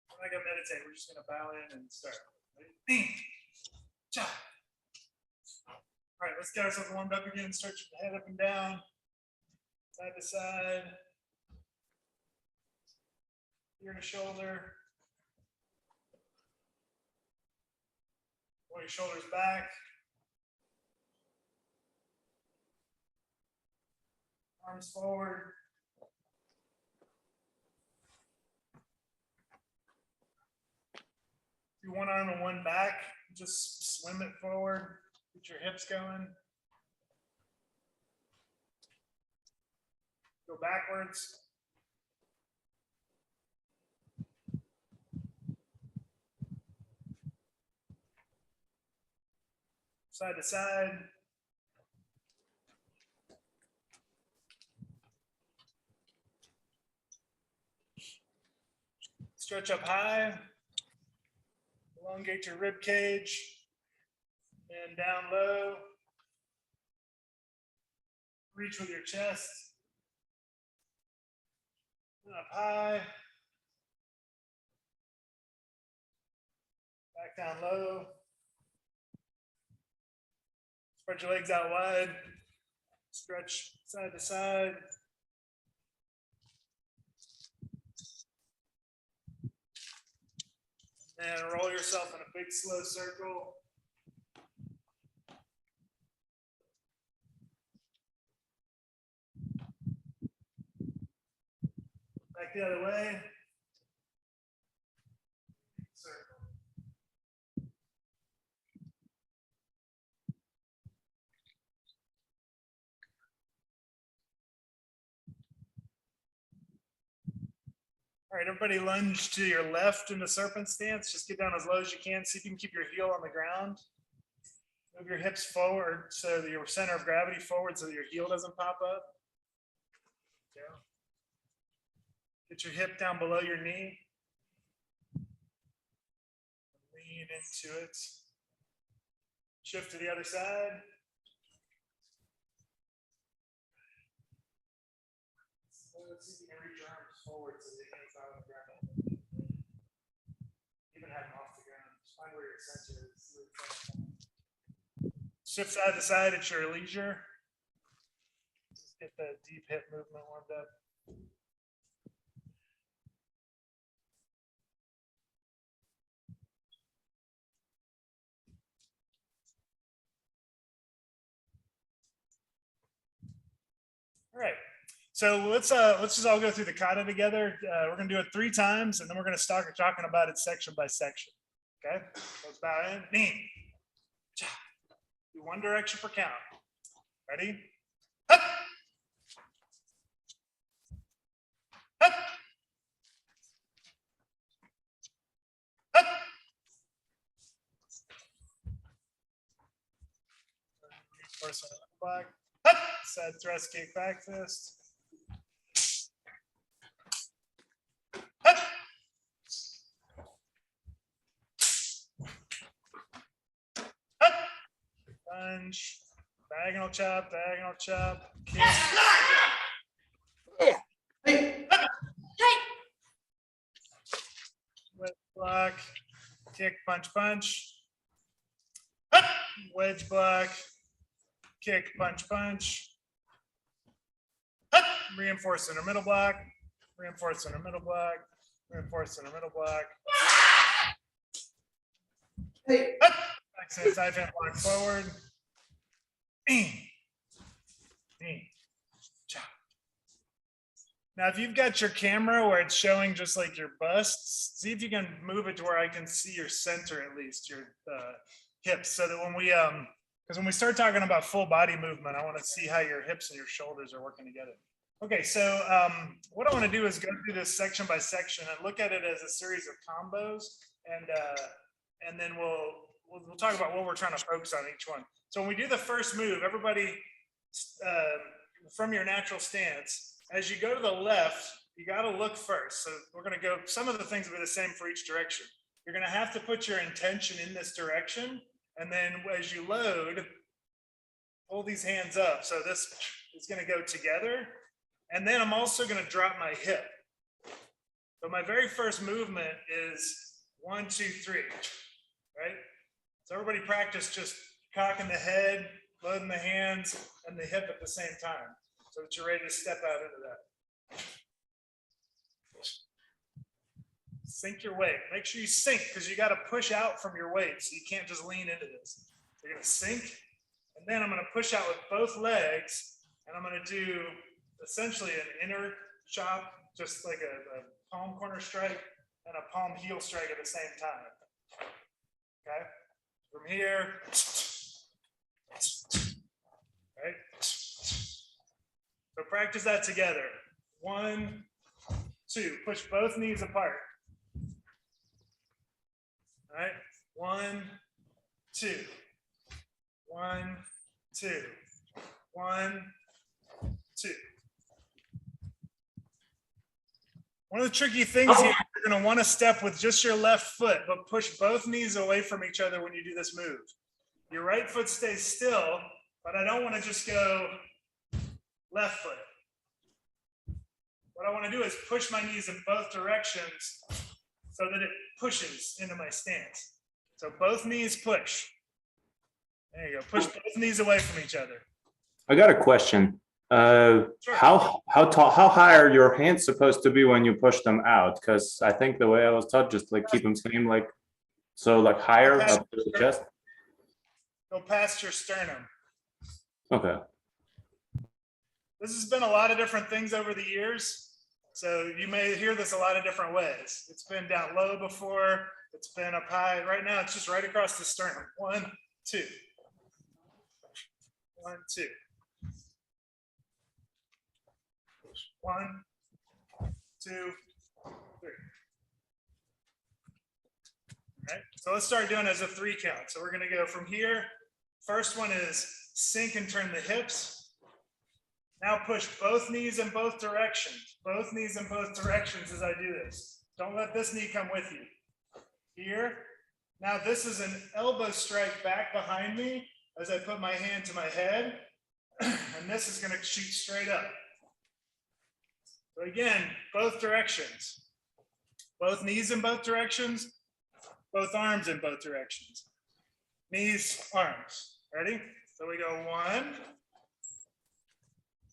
We're not gonna meditate. We're just gonna bow in and start. Ready? All right, let's get ourselves warmed up again. Stretch your head up and down, side to side. Ear to shoulder. Pull your shoulders back. Arms forward. Do one arm and one back. Just swim it forward. Get your hips going. Go backwards. Side to side. Stretch up high. Elongate your rib cage. And down low. Reach with your chest. And up high. Back down low. Spread your legs out wide. Stretch side to side. And roll yourself in a big slow circle. Back the other way. Circle. All right, everybody lunge to your left in the serpent stance. Just get down as low as you can. See if you can keep your heel on the ground. Move your hips forward so that your center of gravity forward so that your heel doesn't pop up. Yeah. Get your hip down below your knee. Lean into it. Shift to the other side. So let's see if you can reach your arms forward so that on the ground. Even have them off the ground. Just find where your center is. Shift side to side at your leisure. Just get the deep hip movement warmed up. All right. So let's just all go through the kata together. We're gonna do it 3 times, and then we're gonna start talking about it section by section. Okay, let's bow in. Knee. Do one direction per count. Ready? Hup. Hup. Hup. First one, back. Hup. Side thrust, kick, back fist. Lunge, diagonal chop, kick. Wedge block, kick, punch, punch. Wedge block, kick, punch, punch. Reinforce center middle block, reinforce center middle block, reinforce center middle block. Backside side hand block forward. Now, if you've got your camera where it's showing just like your busts, see if you can move it to where I can see your center, at least your hips, so that when we because when we start talking about full body movement, I want to see how your hips and your shoulders are working together. Okay, so what I want to do is go through this section by section and look at it as a series of combos, and then we'll talk about what we're trying to focus on each one. So when we do the first move, everybody from your natural stance, as you go to the left, you got to look first. So we're going to go, some of the things will be the same for each direction. You're going to have to put your intention in this direction. And then as you load, hold these hands up. So this is going to go together. And then I'm also going to drop my hip. So my very first movement is 1, 2, 3, right? So everybody practice just cocking the head, loading the hands and the hip at the same time, so that you're ready to step out into that. Sink your weight. Make sure you sink, because you got to push out from your weight, so you can't just lean into this. You're going to sink, and then I'm going to push out with both legs, and I'm going to do essentially an inner chop, just like a palm corner strike and a palm heel strike at the same time. Okay? From here, right? So practice that together. 1, 2, push both knees apart. All right, 1, 2, 1, 2, 1, 2. One of the tricky things here, you're going to want to step with just your left foot, but push both knees away from each other when you do this move. Your right foot stays still, but I don't want to just go left foot. What I want to do is push my knees in both directions so that it pushes into my stance. So both knees push. There you go. Push both knees away from each other. I got a question. Sure. How tall, how high are your hands supposed to be when you push them out? Because I think the way I was taught, just like keep them same, like so, like higher up to the chest. Go past your sternum. Okay. This has been a lot of different things over the years. So you may hear this a lot of different ways. It's been down low before. It's been up high. Right now, it's just right across the sternum. 1, 2. 1, 2. 1, 2, 3. All right, so let's start doing it as a 3 count. So we're going to go from here. First one is sink and turn the hips. Now push both knees in both directions. Both knees in both directions as I do this. Don't let this knee come with you. Here. Now this is an elbow strike back behind me as I put my hand to my head. And this is going to shoot straight up. So again, both directions. Both knees in both directions. Both arms in both directions. Knees, arms. Ready? So we go 1.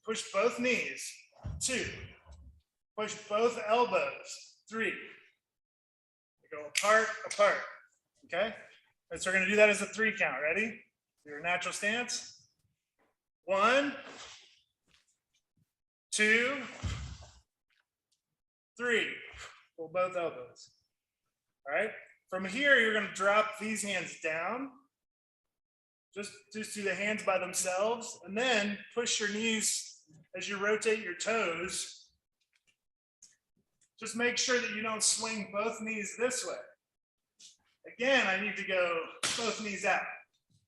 Push both knees. 2. Push both elbows. 3. We go apart, apart. Okay? And so we're going to do that as a 3 count. Ready? Your natural stance. 1, 2, 3. Pull both elbows. All right? From here, you're going to drop these hands down. Just do the hands by themselves, and then push your knees as you rotate your toes. Just make sure that you don't swing both knees this way. Again, I need to go both knees out.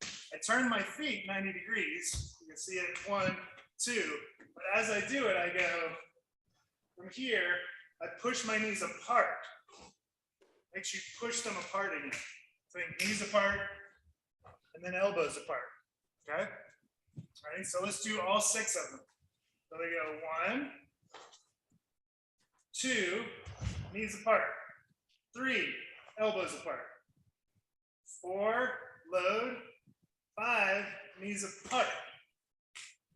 I turn my feet 90 degrees. You can see it 1, 2. But as I do it, I go from here, I push my knees apart. Make sure you push them apart again. Think knees apart, and then elbows apart, okay? All right, so let's do all 6 of them. So they go 1, 2, knees apart. 3, elbows apart. 4, load. 5, knees apart.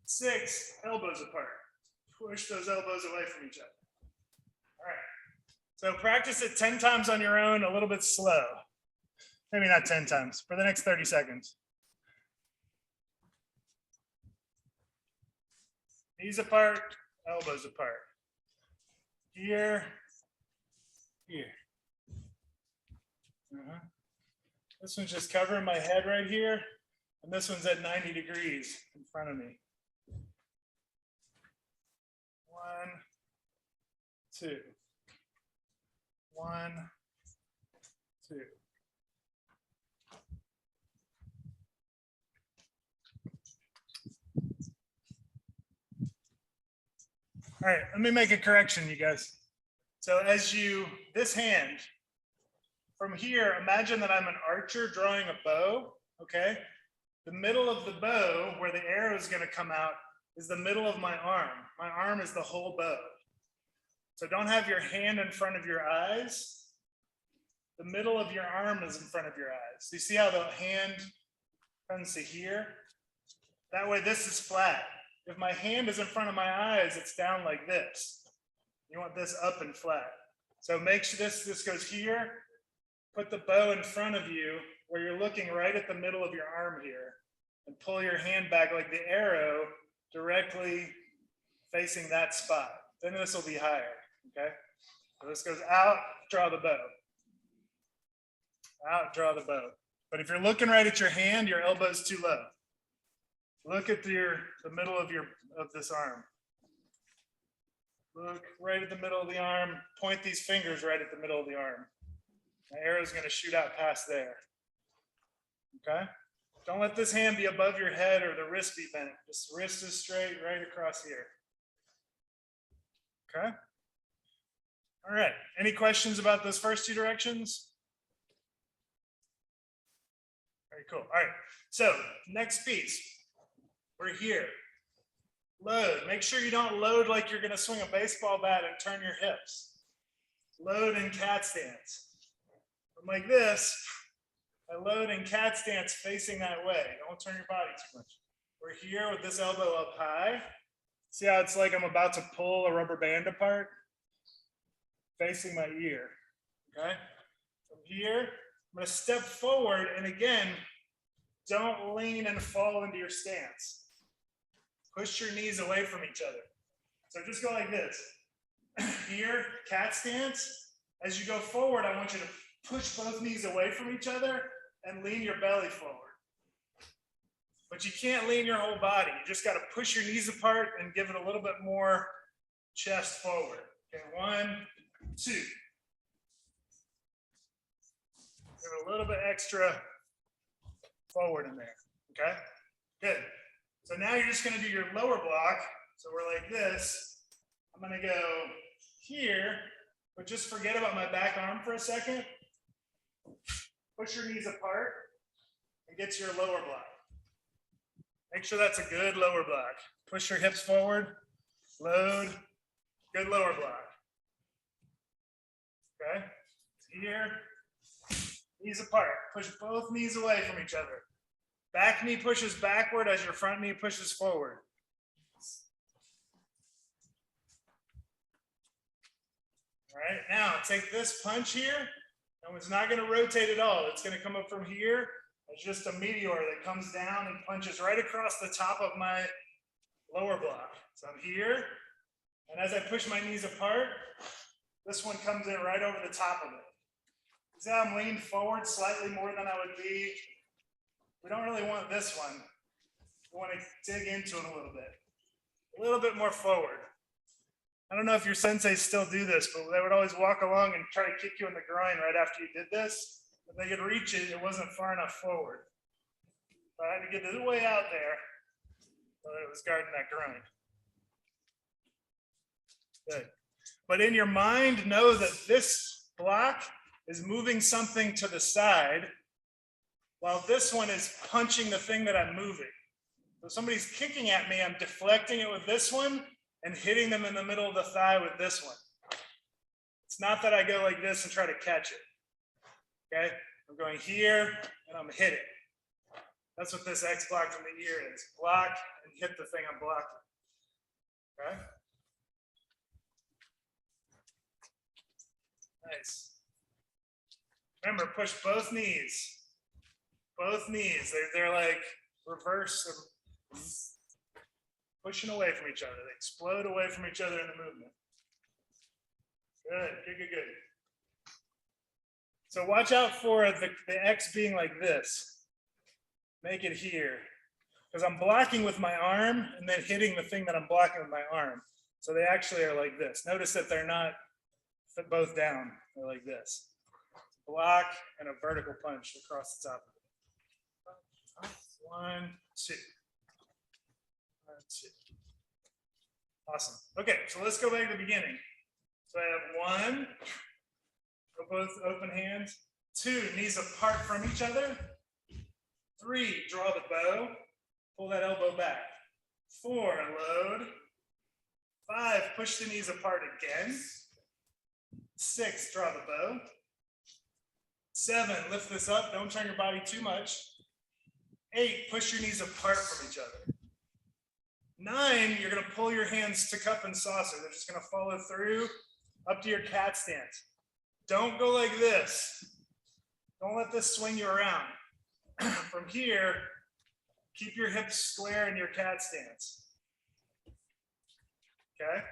6, elbows apart. Push those elbows away from each other. All right, so practice it 10 times on your own, a little bit slow. Maybe not 10 times, for the next 30 seconds. Knees apart, elbows apart. Here, here. This one's just covering my head right here, and this one's at 90 degrees in front of me. 1, 2. 1, 2. All right, let me make a correction, you guys. So as this hand, from here, imagine that I'm an archer drawing a bow, okay? The middle of the bow, where the arrow is gonna come out, is the middle of my arm. My arm is the whole bow. So don't have your hand in front of your eyes. The middle of your arm is in front of your eyes. You see how the hand comes to here? That way this is flat. If my hand is in front of my eyes, it's down like this. You want this up and flat. So make sure this goes here. Put the bow in front of you where you're looking right at the middle of your arm here, and pull your hand back like the arrow directly facing that spot. Then this will be higher, okay? So this goes out, draw the bow. Out, draw the bow. But if you're looking right at your hand, your elbow's too low. Look at the middle of this arm. Look right at the middle of the arm. Point these fingers right at the middle of the arm. The arrow's going to shoot out past there. Okay? Don't let this hand be above your head or the wrist be bent. Just wrist is straight right across here. Okay? All right. Any questions about those first two directions? Very cool. All right. So next piece. We're here. Load. Make sure you don't load like you're going to swing a baseball bat and turn your hips. Load in cat stance. I'm like this. I load in cat stance facing that way. Don't turn your body too much. We're here with this elbow up high. See how it's like I'm about to pull a rubber band apart? Facing my ear. Okay? From here, I'm going to step forward, and again, don't lean and fall into your stance. Push your knees away from each other. So just go like this. Here, cat stance. As you go forward, I want you to push both knees away from each other and lean your belly forward. But you can't lean your whole body. You just got to push your knees apart and give it a little bit more chest forward. Okay, 1, 2. Give it a little bit extra forward in there. Okay, good. So now you're just going to do your lower block. So we're like this. I'm going to go here, but just forget about my back arm for a second. Push your knees apart and get to your lower block. Make sure that's a good lower block. Push your hips forward, load, good lower block. Okay, here, knees apart. Push both knees away from each other. Back knee pushes backward as your front knee pushes forward. All right, now take this punch here, and it's not going to rotate at all. It's going to come up from here. It's just a meteor that comes down and punches right across the top of my lower block. So I'm here, and as I push my knees apart, this one comes in right over the top of it. See how I'm leaned forward slightly more than I would be? We don't really want this one. We want to dig into it a little bit more forward. I don't know if your senseis still do this, but they would always walk along and try to kick you in the groin right after you did this. If they could reach it, it wasn't far enough forward. So I had to get it way out there so that it was guarding that groin. Good. But in your mind, know that this block is moving something to the side, while this one is punching the thing that I'm moving. So if somebody's kicking at me, I'm deflecting it with this one and hitting them in the middle of the thigh with this one. It's not that I go like this and try to catch it. Okay, I'm going here and I'm hitting. That's what this X block from the ear is. Block and hit the thing I'm blocking. Okay. Nice. Remember, push both knees. Both knees. They're like reverse, pushing away from each other. They explode away from each other in the movement. Good, good, good, good. So watch out for the X being like this. Make it here. Because I'm blocking with my arm and then hitting the thing that I'm blocking with my arm. So they actually are like this. Notice that they're not both down. They're like this. Block and a vertical punch across the top of it. 1, 2. 1, 2. Awesome. Okay, so let's go back to the beginning. So I have 1, both open hands. 2, knees apart from each other. 3, draw the bow. Pull that elbow back. 4, load. 5, push the knees apart again. 6, draw the bow. 7, lift this up, don't turn your body too much. 8, push your knees apart from each other. 9, you're gonna pull your hands to cup and saucer. They're just gonna follow through up to your cat stance. Don't go like this. Don't let this swing you around. From here, keep your hips square in your cat stance. Okay?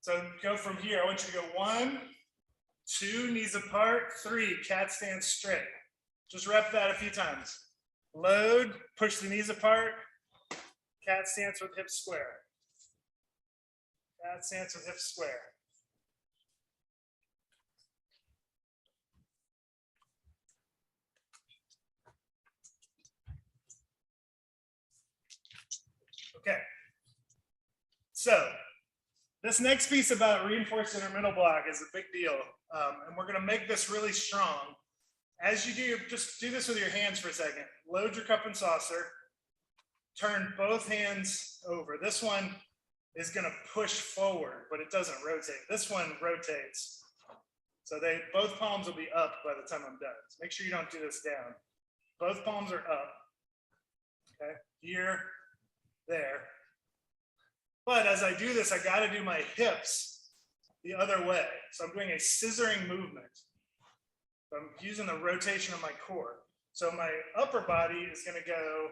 So go from here. I want you to go 1, 2, knees apart, 3, cat stance straight. Just rep that a few times. Load, push the knees apart, cat stance with hips square. Cat stance with hips square. Okay. So this next piece about reinforced intermittent block is a big deal. And we're going to make this really strong. As you do, just do this with your hands for a second. Load your cup and saucer. Turn both hands over. This one is going to push forward, but it doesn't rotate. This one rotates. So both palms will be up by the time I'm done. So make sure you don't do this down. Both palms are up. Okay, here, there. But as I do this, I got to do my hips the other way. So I'm doing a scissoring movement. So I'm using the rotation of my core. So my upper body is going to go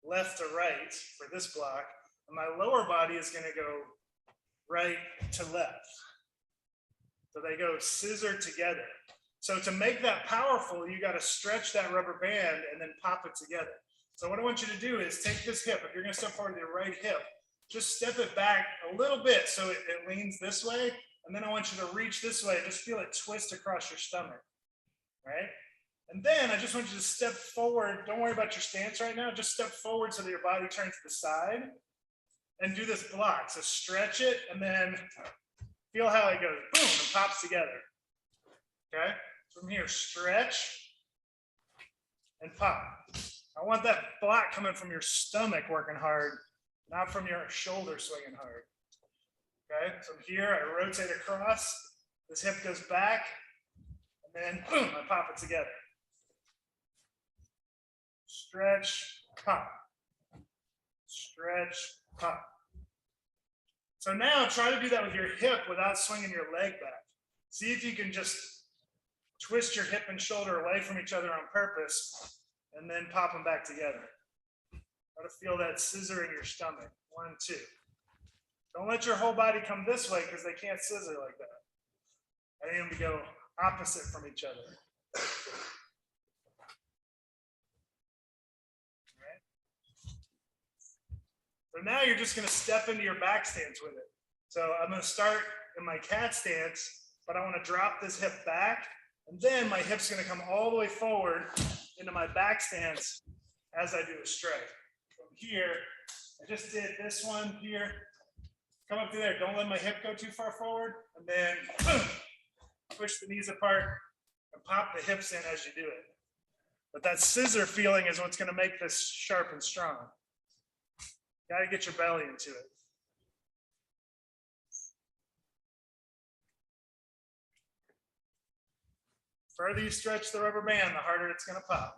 left to right for this block, and my lower body is going to go right to left. So they go scissor together. So to make that powerful, you got to stretch that rubber band and then pop it together. So what I want you to do is take this hip. If you're going to step forward to your right hip, just step it back a little bit so it leans this way. And then I want you to reach this way. Just feel it twist across your stomach, right? And then I just want you to step forward. Don't worry about your stance right now. Just step forward so that your body turns to the side and do this block. So stretch it and then feel how it goes, boom, and pops together. Okay? From here, stretch and pop. I want that block coming from your stomach working hard, not from your shoulder swinging hard. Okay? So here, I rotate across. This hip goes back. And then, boom, I pop it together. Stretch, pop. Stretch, pop. So now try to do that with your hip without swinging your leg back. See if you can just twist your hip and shoulder away from each other on purpose and then pop them back together. Try to feel that scissor in your stomach. 1, 2. Don't let your whole body come this way because they can't scissor like that. I need them to go opposite from each other. So now you're just going to step into your back stance with it. So I'm going to start in my cat stance, but I want to drop this hip back, and then my hip's going to come all the way forward into my back stance as I do a strike. From here, I just did this one here. Come up to there. Don't let my hip go too far forward, and then boom, push the knees apart and pop the hips in as you do it. But that scissor feeling is what's going to make this sharp and strong. Got to get your belly into it. The further you stretch the rubber band, the harder it's going to pop.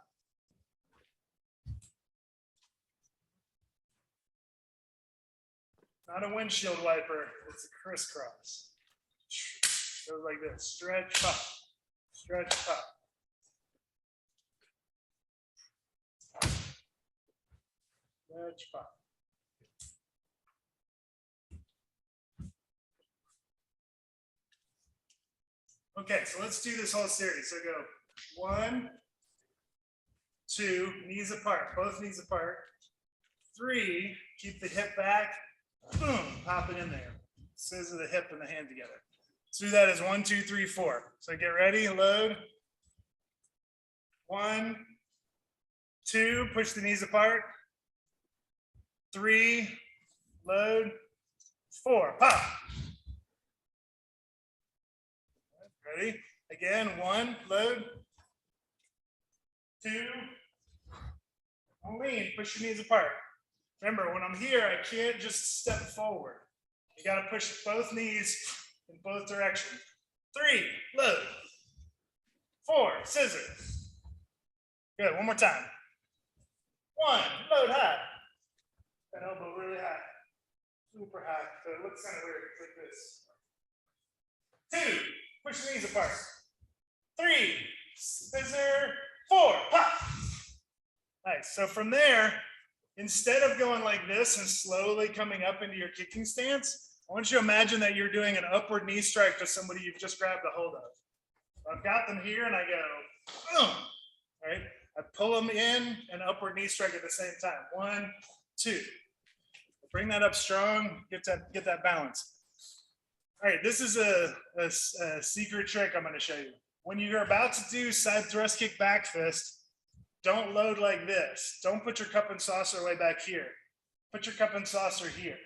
Not a windshield wiper, it's a crisscross. Goes like this, stretch, pop, stretch, pop. Stretch, pop. Okay, so let's do this whole series. So go 1, 2, knees apart, both knees apart. 3, keep the hip back, boom, pop it in there. Scissor the hip and the hand together. Let's do that as 1, 2, 3, 4. So get ready, load. 1, 2, push the knees apart. 3, load. 4, pop. Ready? Again, 1, load. 2, lean, push your knees apart. Remember, when I'm here, I can't just step forward. You got to push both knees in both directions. 3, load. 4, scissor. Good, one more time. 1, load high. That elbow really high. Super high. So it looks kind of weird. It's like this. 2, push the knees apart. 3, scissor. 4, pop. Nice. So from there, instead of going like this and slowly coming up into your kicking stance, I want you to imagine that you're doing an upward knee strike to somebody you've just grabbed a hold of. I've got them here and I go, boom, right? I pull them in and upward knee strike at the same time. 1, 2. Bring that up strong, get that balance. All right, this is a secret trick I'm gonna show you. When you're about to do side thrust kick back fist, don't load like this. Don't put your cup and saucer way back here. Put your cup and saucer here,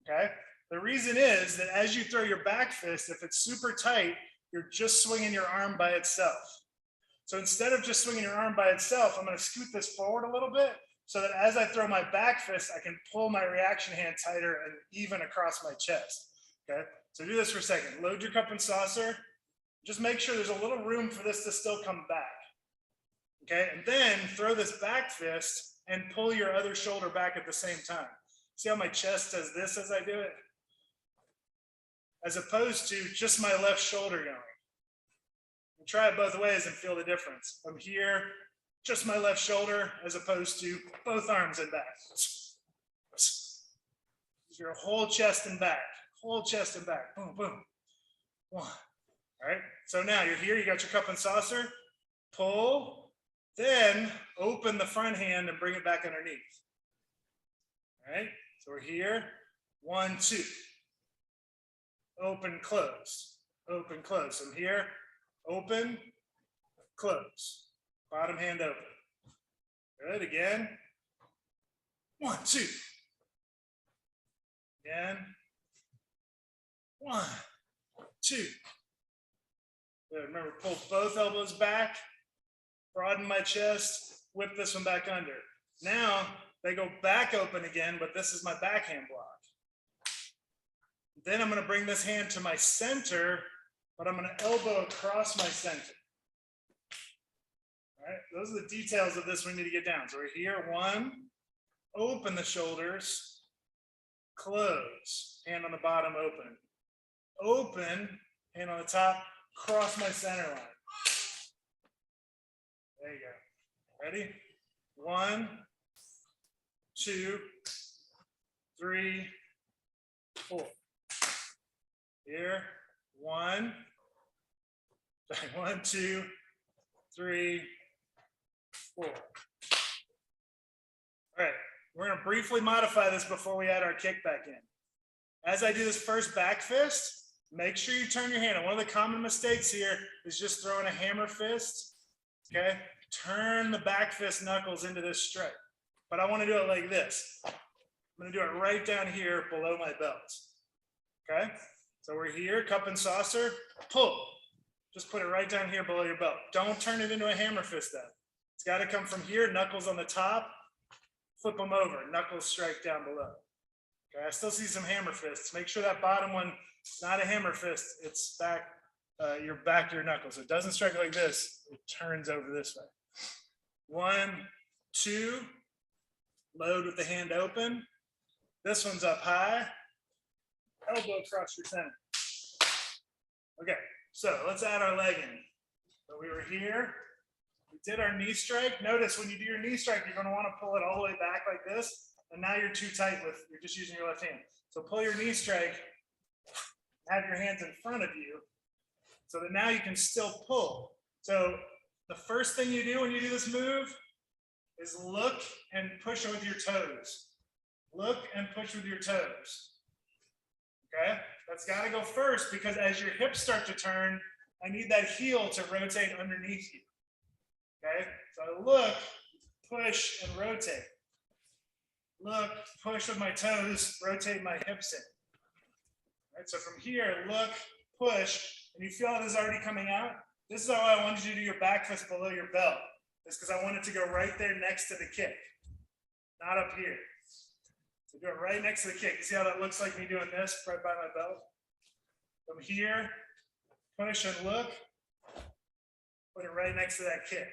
okay? The reason is that as you throw your back fist, if it's super tight, you're just swinging your arm by itself. So instead of just swinging your arm by itself, I'm gonna scoot this forward a little bit so that as I throw my back fist, I can pull my reaction hand tighter and even across my chest, okay? So do this for a second. Load your cup and saucer. Just make sure there's a little room for this to still come back. Okay, and then throw this back fist and pull your other shoulder back at the same time. See how my chest does this as I do it? As opposed to just my left shoulder going. And try it both ways and feel the difference. I'm here, just my left shoulder, as opposed to both arms and back. Your whole chest and back, whole chest and back. Boom, boom. 1. All right, so now you're here, you got your cup and saucer, pull. Then open the front hand and bring it back underneath. All right, so we're here. 1, 2. Open, close. Open, close. From here, open, close. Bottom hand open. Good, again. 1, 2. Again. 1, 2. Good, remember, pull both elbows back. Broaden my chest, whip this one back under. Now they go back open again, but this is my backhand block. Then I'm going to bring this hand to my center, but I'm going to elbow across my center. All right, those are the details of this we need to get down. So we're here, 1, open the shoulders, close, hand on the bottom, open. Open, hand on the top, cross my center line. There you go. Ready? 1, 2, 3, 4. Here. 1, 2, 3, 4. All right. We're going to briefly modify this before we add our kick back in. As I do this first back fist, make sure you turn your hand. And one of the common mistakes here is just throwing a hammer fist. Okay, turn the back fist knuckles into this strike. But I want to do it like this. I'm going to do it right down here below my belt. Okay, so we're here, cup and saucer, pull. Just put it right down here below your belt. Don't turn it into a hammer fist then. It's got to come from here, knuckles on the top, flip them over, knuckles strike down below. Okay, I still see some hammer fists. Make sure that bottom one, not a hammer fist, it's back. Your back to your knuckles. It doesn't strike like this. It turns over this way. 1, 2. Load with the hand open. This one's up high. Elbow across your center. Okay, so let's add our leg in. So we were here. We did our knee strike. Notice when you do your knee strike, you're going to want to pull it all the way back like this. And now you're too tight you're just using your left hand. So pull your knee strike. Have your hands in front of you. So that now you can still pull. So the first thing you do when you do this move is look and push with your toes. Look and push with your toes. Okay, that's got to go first because as your hips start to turn, I need that heel to rotate underneath you. Okay, so I look, push, and rotate. Look, push with my toes, rotate my hips in. All right, so from here, look, push, and you feel how this is already coming out? This is how I wanted you to do your back fist below your belt. It's because I want it to go right there next to the kick. not up here. So do it right next to the kick. See how that looks like me doing this right by my belt? From here, push and look, put it right next to that kick.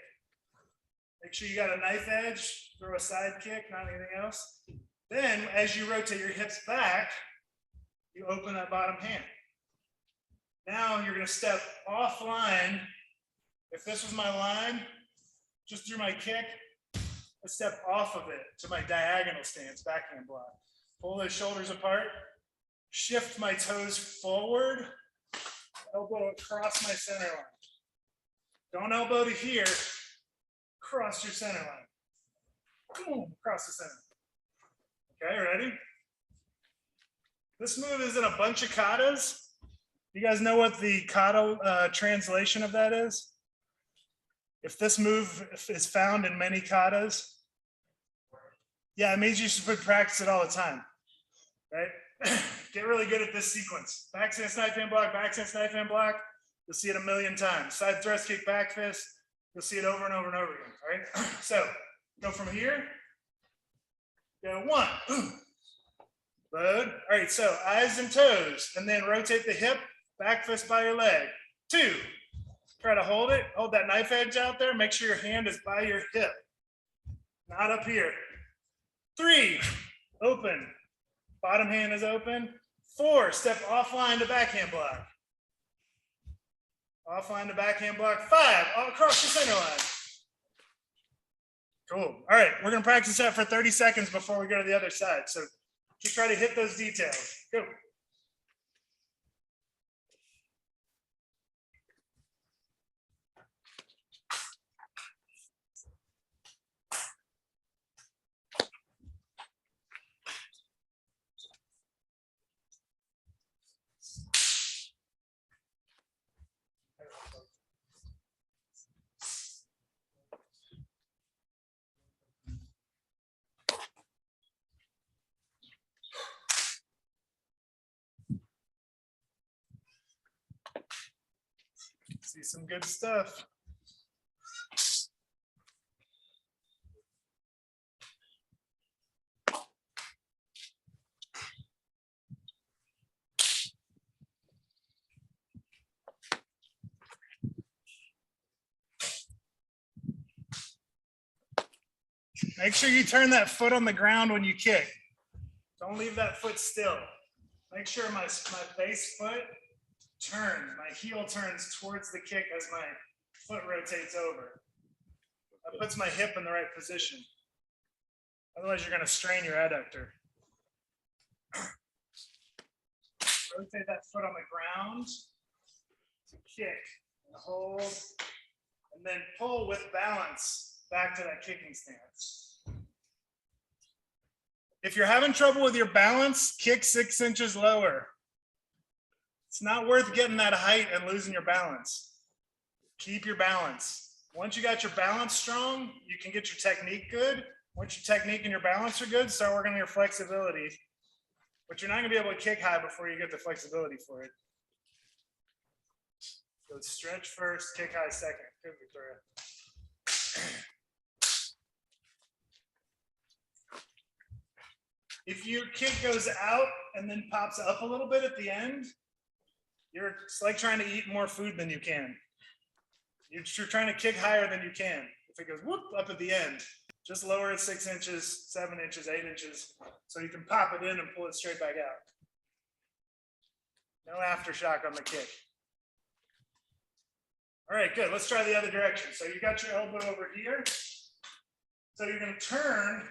Make sure you got a knife edge, throw a side kick, not anything else. Then as you rotate your hips back, you open that bottom hand. Now you're gonna step offline. If this was my line, just through my kick, I step off of it to my diagonal stance, backhand block. Pull those shoulders apart, shift my toes forward, elbow across my center line. Don't elbow to here, cross your center line. Boom, across the center. Okay, ready? This move is in a bunch of katas. You guys know what the kata translation of that is? If this move is found in many katas, yeah, it means you should practice it all the time, right? Get really good at this sequence. Back stance, knife hand block, back stance, knife hand block. You'll see it a million times. Side thrust kick, back fist. You'll see it over and over and over again, all right? So go from here, go 1, load. All right, so eyes and toes, and then rotate the hip, back fist by your leg. 2, try to hold it, hold that knife edge out there, make sure your hand is by your hip, not up here. 3, open, bottom hand is open. 4, step offline to backhand block. Offline to backhand block. 5, all across the center line. Cool. All right, we're gonna practice that for 30 seconds before we go to the other side. So just try to hit those details. Go. See some good stuff. Make sure you turn that foot on the ground when you kick. Don't leave that foot still. Make sure my base foot turns, my heel turns towards the kick as my foot rotates over. That puts my hip in the right position. Otherwise, you're going to strain your adductor. Rotate that foot on the ground to kick and hold, and then pull with balance back to that kicking stance. If you're having trouble with your balance, kick 6 inches lower. It's not worth getting that height and losing your balance. Keep your balance. Once you got your balance strong, you can get your technique good. Once your technique and your balance are good, start working on your flexibility. But you're not gonna be able to kick high before you get the flexibility for it. So stretch first, kick high second. Good, Victoria. If your kick goes out and then pops up a little bit at the end, it's like trying to eat more food than you can. You're trying to kick higher than you can. If it goes whoop up at the end, just lower it 6 inches, 7 inches, 8 inches, so you can pop it in and pull it straight back out. No aftershock on the kick. All right, good. Let's try the other direction. So you got your elbow over here. So you're going to turn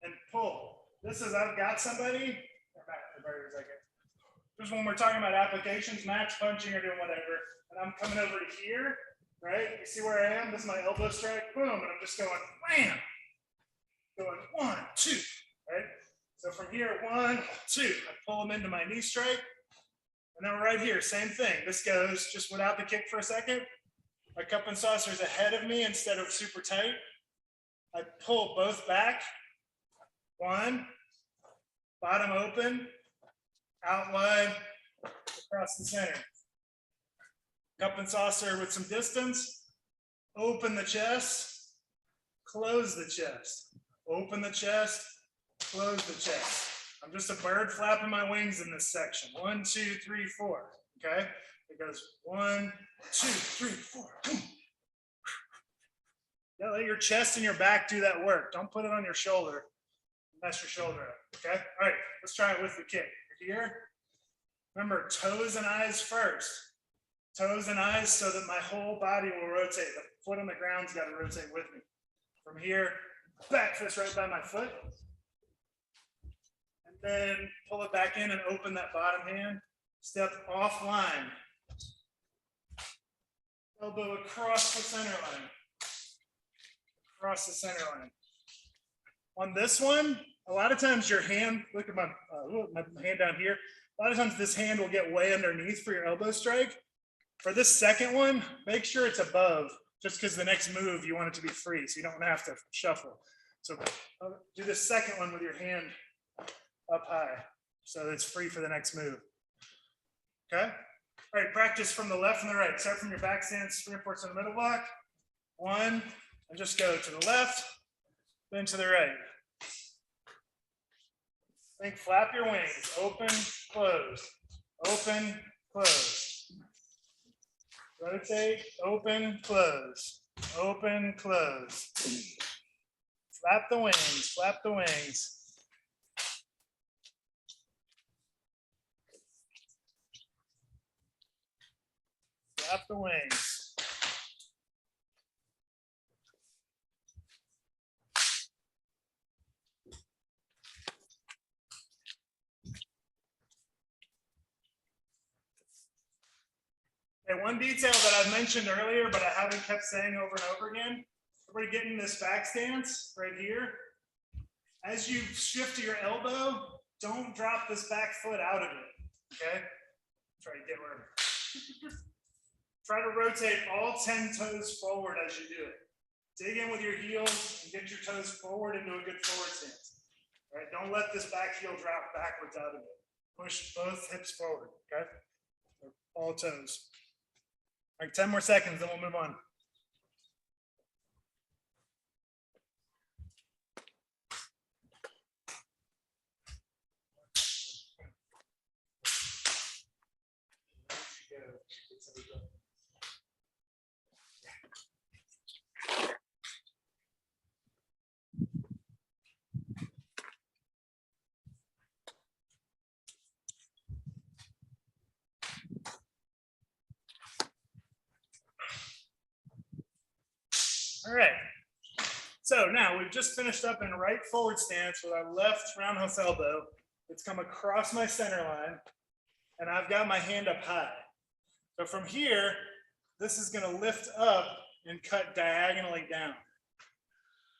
and pull. This is I've got somebody. Just when we're talking about applications, match punching or doing whatever, and I'm coming over to here, right? You see where I am? This is my elbow strike, boom, and I'm just going wham, going 1, 2, right? So from here, 1, 2, I pull them into my knee strike, and then right here, same thing. This goes just without the kick for a second. My cup and saucer is ahead of me instead of super tight. I pull both back. 1, bottom open, outline, across the center. Cup and saucer with some distance, open the chest, close the chest. open the chest, close the chest. I'm just a bird flapping my wings in this section. 1, 2, 3, 4. Okay, it goes 1, 2, 3, 4. Yeah, let your chest and your back do that work. Don't put it on your shoulder. Mess your shoulder up. Okay. All right. Let's try it with the kick. You're here. Remember, toes and eyes first. Toes and eyes so that my whole body will rotate. The foot on the ground's got to rotate with me. From here, back fist right by my foot. And then pull it back in and open that bottom hand. Step offline. Elbow across the center line. Across the center line. On this one, a lot of times your hand, look at my hand down here. A lot of times this hand will get way underneath for your elbow strike. For this second one, make sure it's above, just because the next move you want it to be free, so you don't have to shuffle. So do the second one with your hand up high, so it's free for the next move. Okay. All right, practice from the left and the right. Start from your back stance, reinforce in the middle block. 1, and just go to the left, then to the right. Think flap your wings, open, close, open, close. Rotate, open, close, open, close. Flap the wings, flap the wings. Flap the wings. Okay, one detail that I mentioned earlier, but I haven't kept saying over and over again. Everybody getting this back stance right here. As you shift to your elbow, don't drop this back foot out of it. Okay? Try to get where. Try to rotate all 10 toes forward as you do it. Dig in with your heels and get your toes forward into a good forward stance. All right? Don't let this back heel drop backwards out of it. Push both hips forward. Okay? All toes. All right, 10 more seconds, then we'll move on. All right, so now we've just finished up in right forward stance with our left roundhouse elbow. It's come across my center line, and I've got my hand up high. So from here, this is going to lift up and cut diagonally down.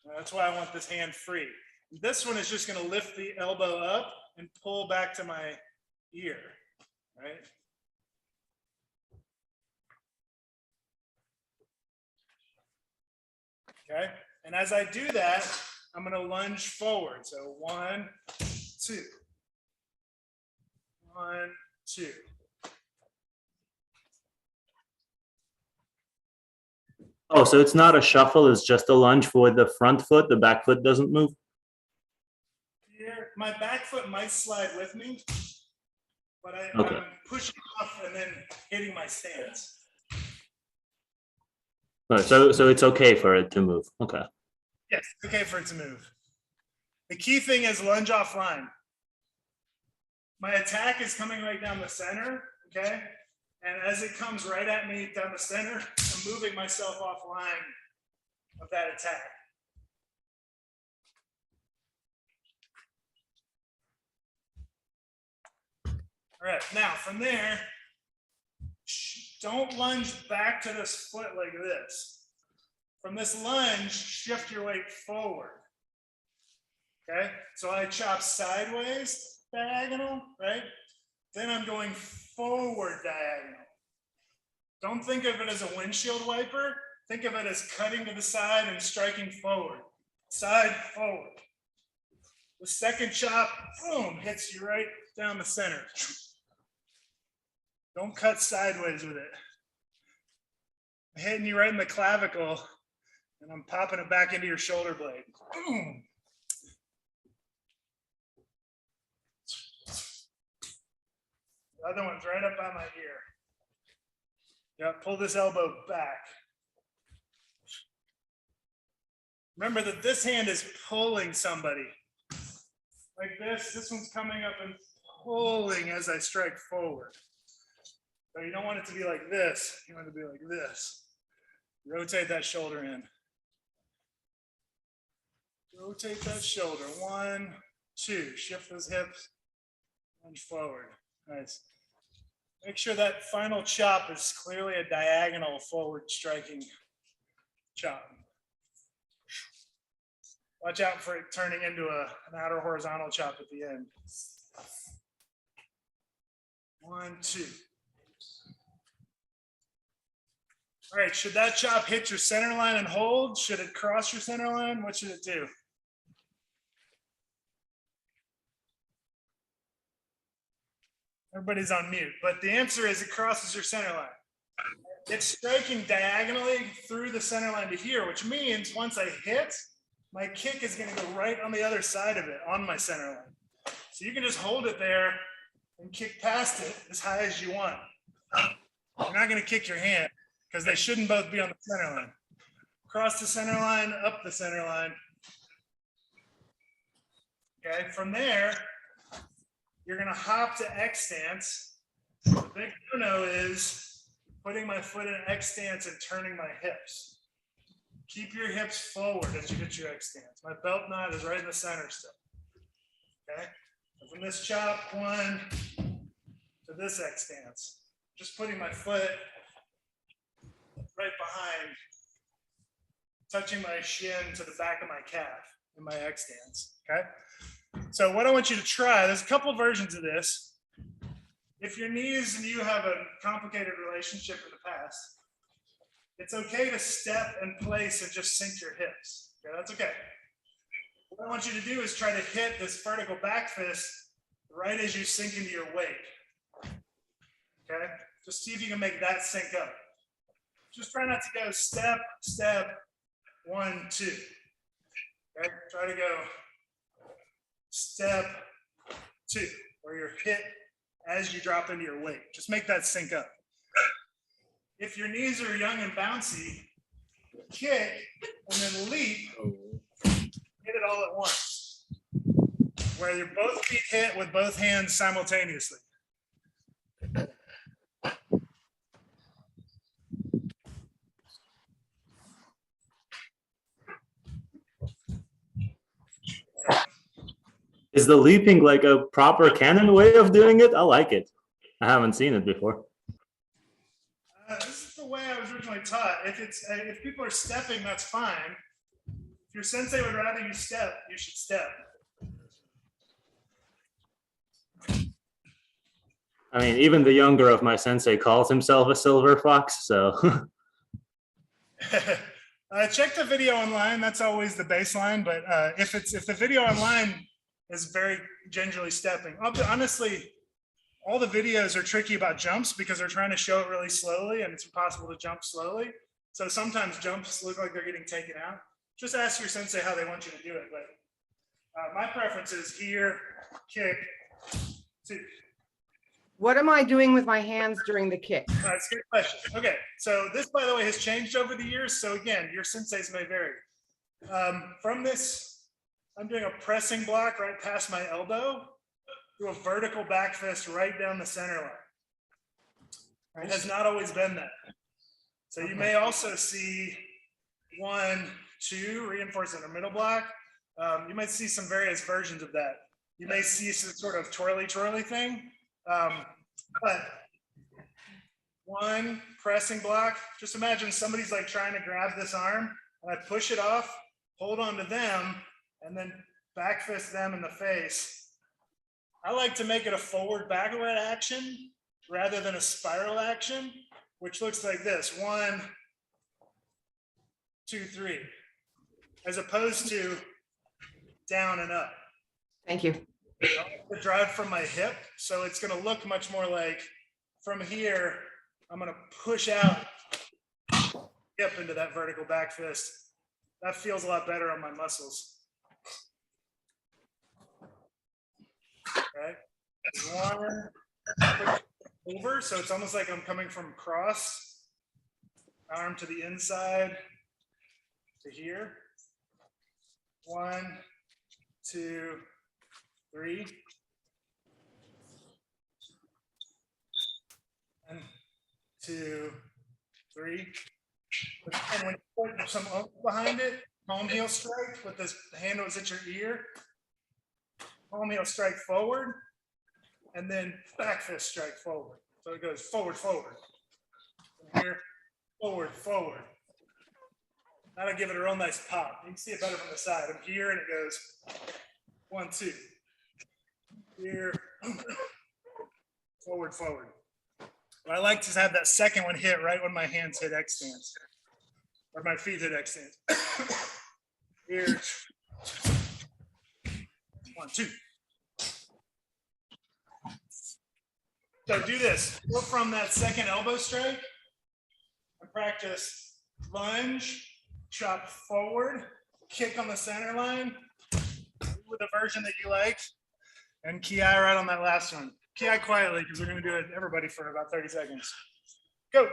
That's why I want this hand free. This one is just going to lift the elbow up and pull back to my ear, right? Okay, and as I do that, I'm going to lunge forward. So 1, 2, 1, 2. Oh, so it's not a shuffle, it's just a lunge for the front foot, the back foot doesn't move? Here, my back foot might slide with me, but Okay. I'm pushing off and then hitting my stance. All right, so it's okay for it to move. Okay. Yes, okay for it to move. The key thing is lunge offline. My attack is coming right down the center, okay? And as it comes right at me down the center, I'm moving myself offline of that attack. All right, now from there, don't lunge back to this foot like this. From this lunge, shift your weight forward. Okay, so I chop sideways, diagonal, right? Then I'm going forward diagonal. Don't think of it as a windshield wiper. Think of it as cutting to the side and striking forward. Side, forward. The second chop, boom, hits you right down the center. Don't cut sideways with it. I'm hitting you right in the clavicle, and I'm popping it back into your shoulder blade. Boom. The other one's right up by my ear. Yeah, pull this elbow back. Remember that this hand is pulling somebody. Like this one's coming up and pulling as I strike forward. So you don't want it to be like this, you want it to be like this. Rotate that shoulder in. Rotate that shoulder, 1, 2, shift those hips, and forward, nice. Make sure that final chop is clearly a diagonal forward striking chop. Watch out for it turning into an outer horizontal chop at the end. 1, 2. All right, should that chop hit your center line and hold? Should it cross your center line? What should it do? Everybody's on mute, but the answer is it crosses your center line. It's striking diagonally through the center line to here, which means once I hit, my kick is gonna go right on the other side of it, on my center line. So you can just hold it there and kick past it as high as you want. You're not gonna kick your hand because they shouldn't both be on the center line. Cross the center line, up the center line. Okay, from there, you're gonna hop to X stance. The big no-no is putting my foot in X stance and turning my hips. Keep your hips forward as you get your X stance. My belt knot is right in the center still. Okay, so from this chop 1 to this X stance, just putting my foot right behind, touching my shin to the back of my calf in my X stance. Okay. So what I want you to try, there's a couple versions of this. If your knees and you have a complicated relationship in the past, it's okay to step and place and just sink your hips. Okay, that's okay. What I want you to do is try to hit this vertical back fist right as you sink into your weight. Okay, just see if you can make that sink up. Just try not to go step, step, 1, 2. Okay, try to go step 2, where you're hit as you drop into your weight. Just make that sink up. If your knees are young and bouncy, kick and then leap, hit it all at once. Where your both feet hit with both hands simultaneously. Is the leaping like a proper canon way of doing it? I like it. I haven't seen it before. This is the way I was originally taught. If people are stepping, that's fine. If your sensei would rather you step, you should step. I mean, even the younger of my sensei calls himself a silver fox, so. Check the video online. That's always the baseline. But if the video online is very gingerly stepping, honestly, all the videos are tricky about jumps because they're trying to show it really slowly, and it's impossible to jump slowly. So sometimes jumps look like they're getting taken out. Just ask your sensei how they want you to do it. But my preference is here, kick, 2. What am I doing with my hands during the kick? That's a good question. Okay, so this, by the way, has changed over the years. So again, your senseis may vary. From this, I'm doing a pressing block right past my elbow, do a vertical back fist right down the center line. It has not always been that. So you may also see 1, 2, reinforce in a middle block. You might see some various versions of that. You may see some sort of twirly thing. But 1 pressing block, just imagine somebody's like trying to grab this arm and I push it off, hold on to them, and then back fist them in the face. I like to make it a forward backward action rather than a spiral action, which looks like this: 1, 2, 3, as opposed to down and up. Thank you. The drive from my hip, so it's going to look much more like from here. I'm going to push out hip into that vertical back fist. That feels a lot better on my muscles. Right? 1, over. So it's almost like I'm coming from cross, arm to the inside to here. 1, 2, 3. And 2, 3. And when you put some oomph behind it, palm heel strike with this hand was at your ear. Palm heel strike forward, and then back fist strike forward. So it goes forward, forward. From here, forward, forward. That'll give it a real nice pop. You can see it better from the side. I'm here, and it goes 1, 2. Here, forward, forward. But I like to have that second one hit right when my hands hit X stance, or my feet hit X stance. Here, 1, 2. So do this. Go from that second elbow strike and practice lunge, chop forward, kick on the center line with the version that you like, and ki right on that last one. Ki quietly because we're going to do it everybody for about 30 seconds. Go.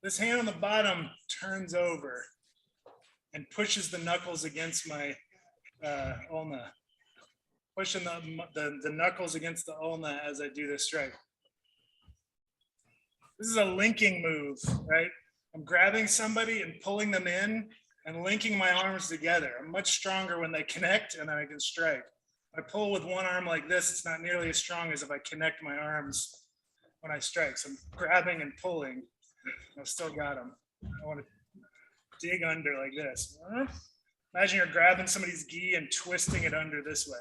This hand on the bottom turns over and pushes the knuckles against my ulna. Pushing the knuckles against the ulna as I do this strike. This is a linking move, right? I'm grabbing somebody and pulling them in and linking my arms together. I'm much stronger when they connect and then I can strike. I pull with one arm like this, it's not nearly as strong as if I connect my arms when I strike. So I'm grabbing and pulling. I've still got them. I want to dig under like this. Imagine you're grabbing somebody's gi and twisting it under this way.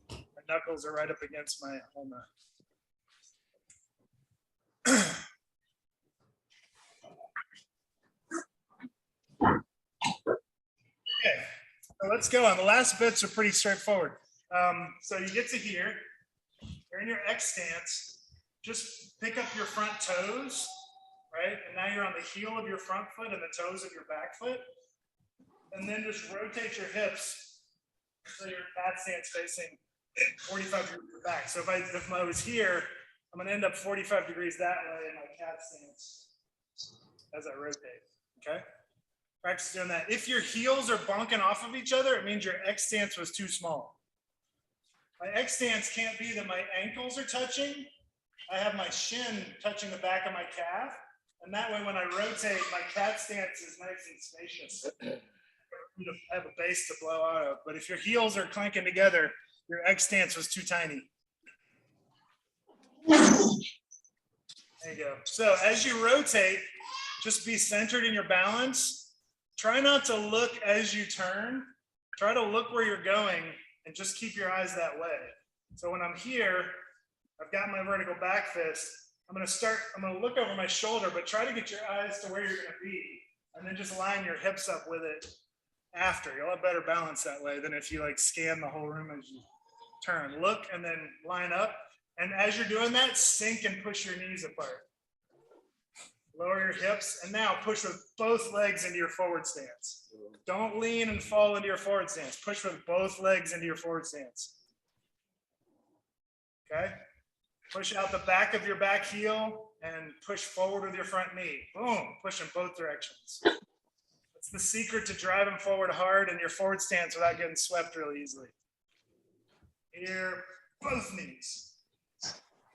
My knuckles are right up against my ulna. Okay, so let's go on. The last bits are pretty straightforward. So you get to here, you're in your X stance. Just pick up your front toes, right? And now you're on the heel of your front foot and the toes of your back foot. And then just rotate your hips so your cat stance facing 45 degrees back. So if I was here, I'm gonna end up 45 degrees that way in my cat stance as I rotate, okay? Practice doing that. If your heels are bonking off of each other, it means your X stance was too small. My X stance can't be that my ankles are touching. I have my shin touching the back of my calf. And that way, when I rotate, my cat stance is nice and spacious. I have a base to blow out of. But if your heels are clanking together, your X stance was too tiny. There you go. So as you rotate, just be centered in your balance. Try not to look as you turn. Try to look where you're going and just keep your eyes that way. So when I'm here, I've got my vertical back fist. I'm gonna look over my shoulder, but try to get your eyes to where you're gonna be, and then just line your hips up with it after. You'll have better balance that way than if you like scan the whole room as you turn. Look and then line up. And as you're doing that, sink and push your knees apart. Lower your hips, and now push with both legs into your forward stance. Don't lean and fall into your forward stance. Push with both legs into your forward stance. Okay? Push out the back of your back heel and push forward with your front knee. Boom, push in both directions. That's the secret to driving forward hard in your forward stance without getting swept really easily. Here, both knees.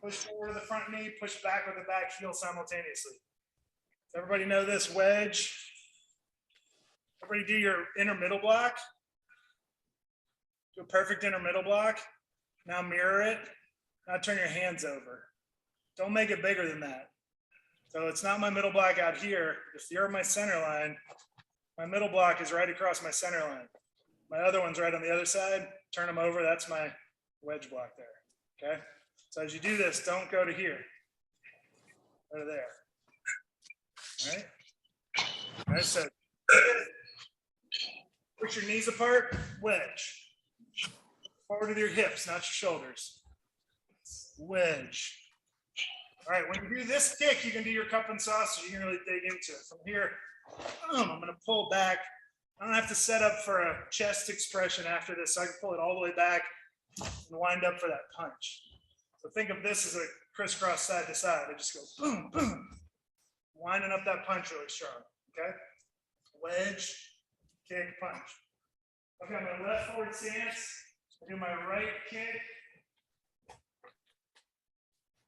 Push forward with the front knee, push back with the back heel simultaneously. Does everybody know this wedge? Everybody do your inner middle block. Do a perfect inner middle block. Now mirror it. Now turn your hands over. Don't make it bigger than that. So it's not my middle block out here. If you're my center line, my middle block is right across my center line. My other one's right on the other side. Turn them over. That's my wedge block there. Okay. So as you do this, don't go to here. Go to there. All right. All right. So push your knees apart. Wedge. Forward with your hips, not your shoulders. Wedge. All right, when you do this kick, you can do your cup and saucer. You can really dig into it. From here, I'm going to pull back. I don't have to set up for a chest expression after this. So I can pull it all the way back and wind up for that punch. So think of this as a crisscross side to side. I just go boom, boom, winding up that punch really strong. Okay? Wedge, kick, punch. I've got my left forward stance. I do my right kick.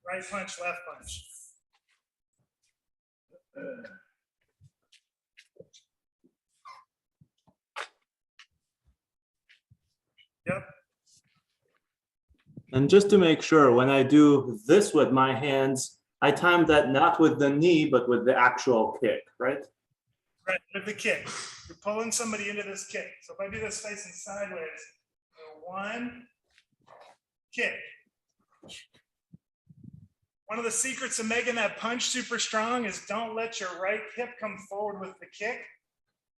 Right punch, left punch. Yep. And just to make sure, when I do this with my hands, I time that not with the knee, but with the actual kick, right? Right, with the kick. You're pulling somebody into this kick. So if I do this facing sideways, one, kick. One of the secrets of making that punch super strong is don't let your right hip come forward with the kick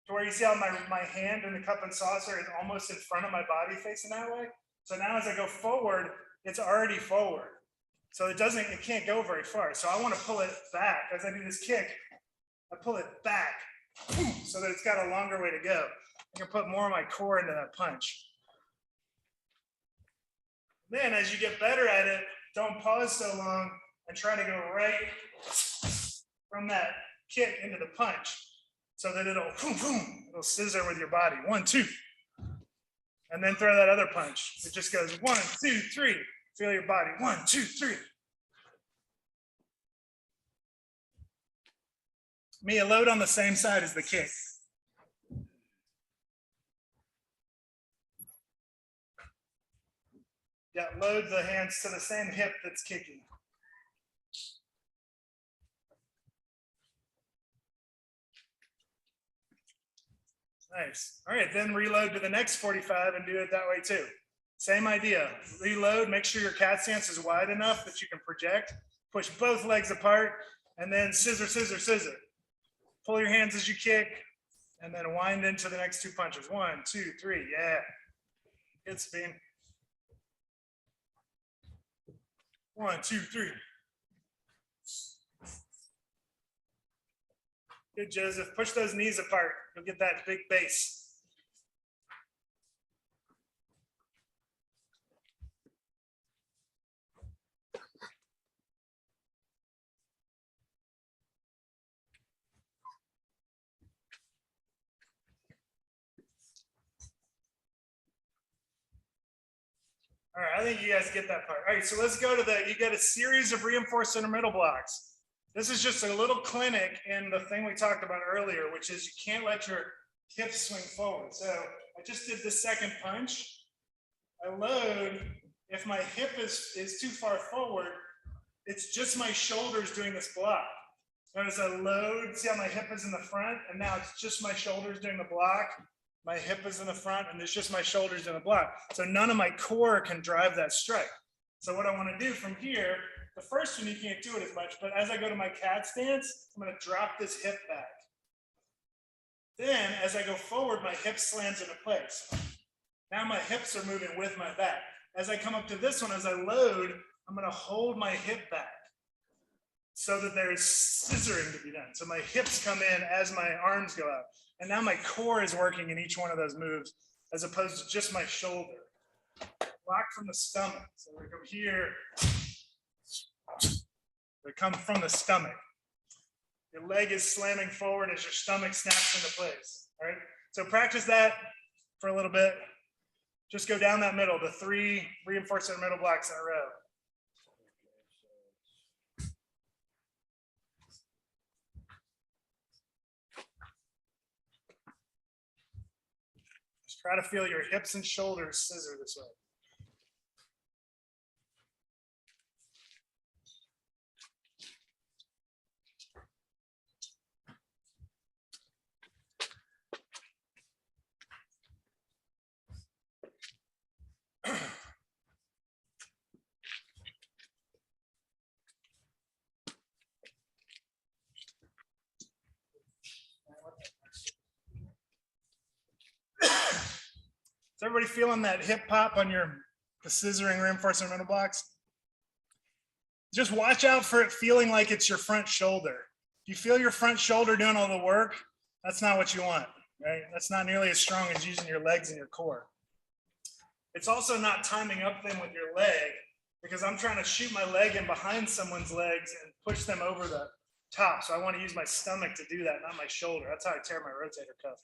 to where you see how my hand in the cup and saucer is almost in front of my body facing that way. So now as I go forward, it's already forward. So it can't go very far. So I want to pull it back. As I do this kick, I pull it back so that it's got a longer way to go. I can put more of my core into that punch. Then as you get better at it, don't pause so long and try to go right from that kick into the punch so that it'll scissor with your body. 1, 2. And then throw that other punch. It just goes 1, 2, 3. Feel your body. 1, 2, 3. Mia, load on the same side as the kick. Yeah, load the hands to the same hip that's kicking. Nice. All right, then reload to the next 45 and do it that way too. Same idea. Reload, make sure your cat stance is wide enough that you can project. Push both legs apart and then scissor, scissor, scissor. Pull your hands as you kick and then wind into the next 2 punches. 1, 2, 3. Yeah. Good spin. 1, 2, 3. Good, Joseph. Push those knees apart. You'll get that big base. All right, I think you guys get that part. All right, so let's go to you got a series of reinforced inner middle blocks. This is just a little clinic in the thing we talked about earlier, which is you can't let your hips swing forward. So I just did the second punch. I load. If my hip is too far forward, it's just my shoulders doing this block. Notice I load, see how my hip is in the front, and now it's just my shoulders doing the block. My hip is in the front, and it's just my shoulders doing the block. So none of my core can drive that strike. So what I want to do from here, the first one, you can't do it as much, but as I go to my cat stance, I'm going to drop this hip back. Then as I go forward, my hip slams into place. Now my hips are moving with my back. As I come up to this one, as I load, I'm going to hold my hip back so that there's scissoring to be done. So my hips come in as my arms go out. And now my core is working in each one of those moves as opposed to just my shoulder. Block from the stomach. So we come here. They come from the stomach. Your leg is slamming forward as your stomach snaps into place. All right. So practice that for a little bit. Just go down that middle, the 3 reinforced middle blocks in a row. Try to feel your hips and shoulders scissor this way. Is everybody feeling that hip pop on the scissoring reinforcement middle blocks? Just watch out for it feeling like it's your front shoulder. If you feel your front shoulder doing all the work, that's not what you want, right? That's not nearly as strong as using your legs and your core. It's also not timing up then with your leg, because I'm trying to shoot my leg in behind someone's legs and push them over the top. So I want to use my stomach to do that, not my shoulder. That's how I tear my rotator cuff,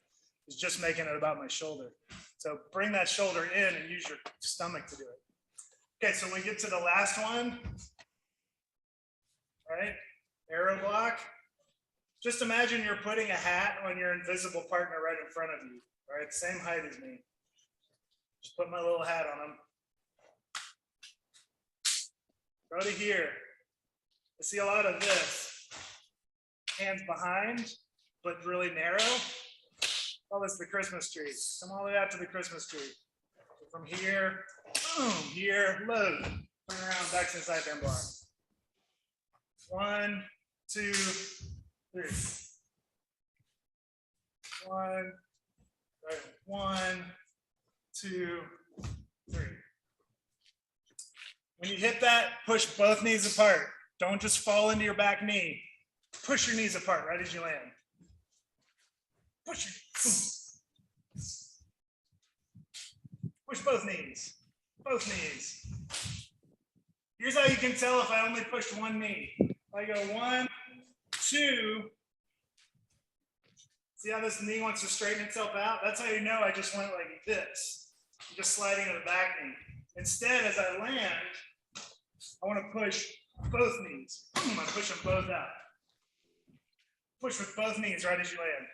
is just making it about my shoulder. So bring that shoulder in and use your stomach to do it. Okay, so we get to the last one, right? Arrow block. Just imagine you're putting a hat on your invisible partner right in front of you, right? Same height as me. Just put my little hat on them. Go to here. I see a lot of this. Hands behind, but really narrow. Oh, it's the Christmas tree. Come all the way out to the Christmas tree. From here, boom, here, load. Turn around, back to the side hand block. 1, 2, 3. 1, 2, 3. When you hit that, push both knees apart. Don't just fall into your back knee. Push your knees apart right as you land. Push your, push both knees. Both knees. Here's how you can tell if I only pushed one knee. I go 1, 2. See how this knee wants to straighten itself out? That's how you know I just went like this. I'm just sliding to the back knee. Instead, as I land, I want to push both knees. Boom, I push them both out. Push with both knees right as you land.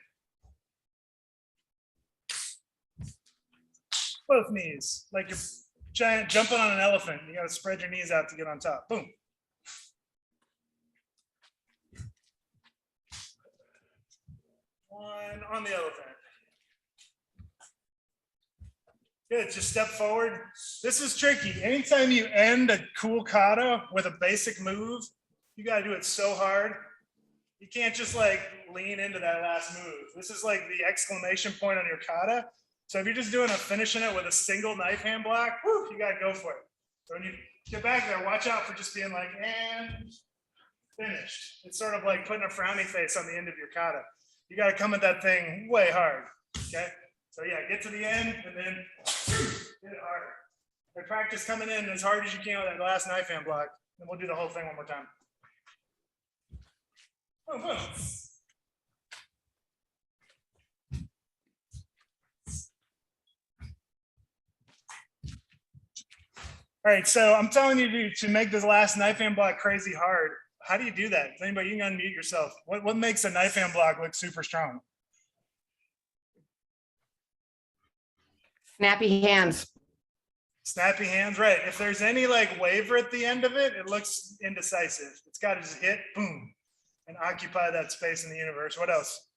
Both knees, like you're giant jumping on an elephant. You got to spread your knees out to get on top. Boom. One on the elephant. Good, just step forward. This is tricky. Anytime you end a cool kata with a basic move, you got to do it so hard. You can't just like lean into that last move. This is like the exclamation point on your kata. So if you're just doing finishing it with a single knife hand block, whew, you got to go for it. So when you get back there, watch out for just being like, and finished. It's sort of like putting a frowny face on the end of your kata. You got to come at that thing way hard, okay? So yeah, get to the end and then hit it harder. And practice coming in as hard as you can with that last knife hand block. And we'll do the whole thing one more time. Boom, boom. All right, so I'm telling you to make this last knife hand block crazy hard. How do you do that? Anybody, you can unmute yourself. What makes a knife hand block look super strong? Snappy hands. Snappy hands, right. If there's any like waver at the end of it, it looks indecisive. It's got to just hit, boom, and occupy that space in the universe. What else?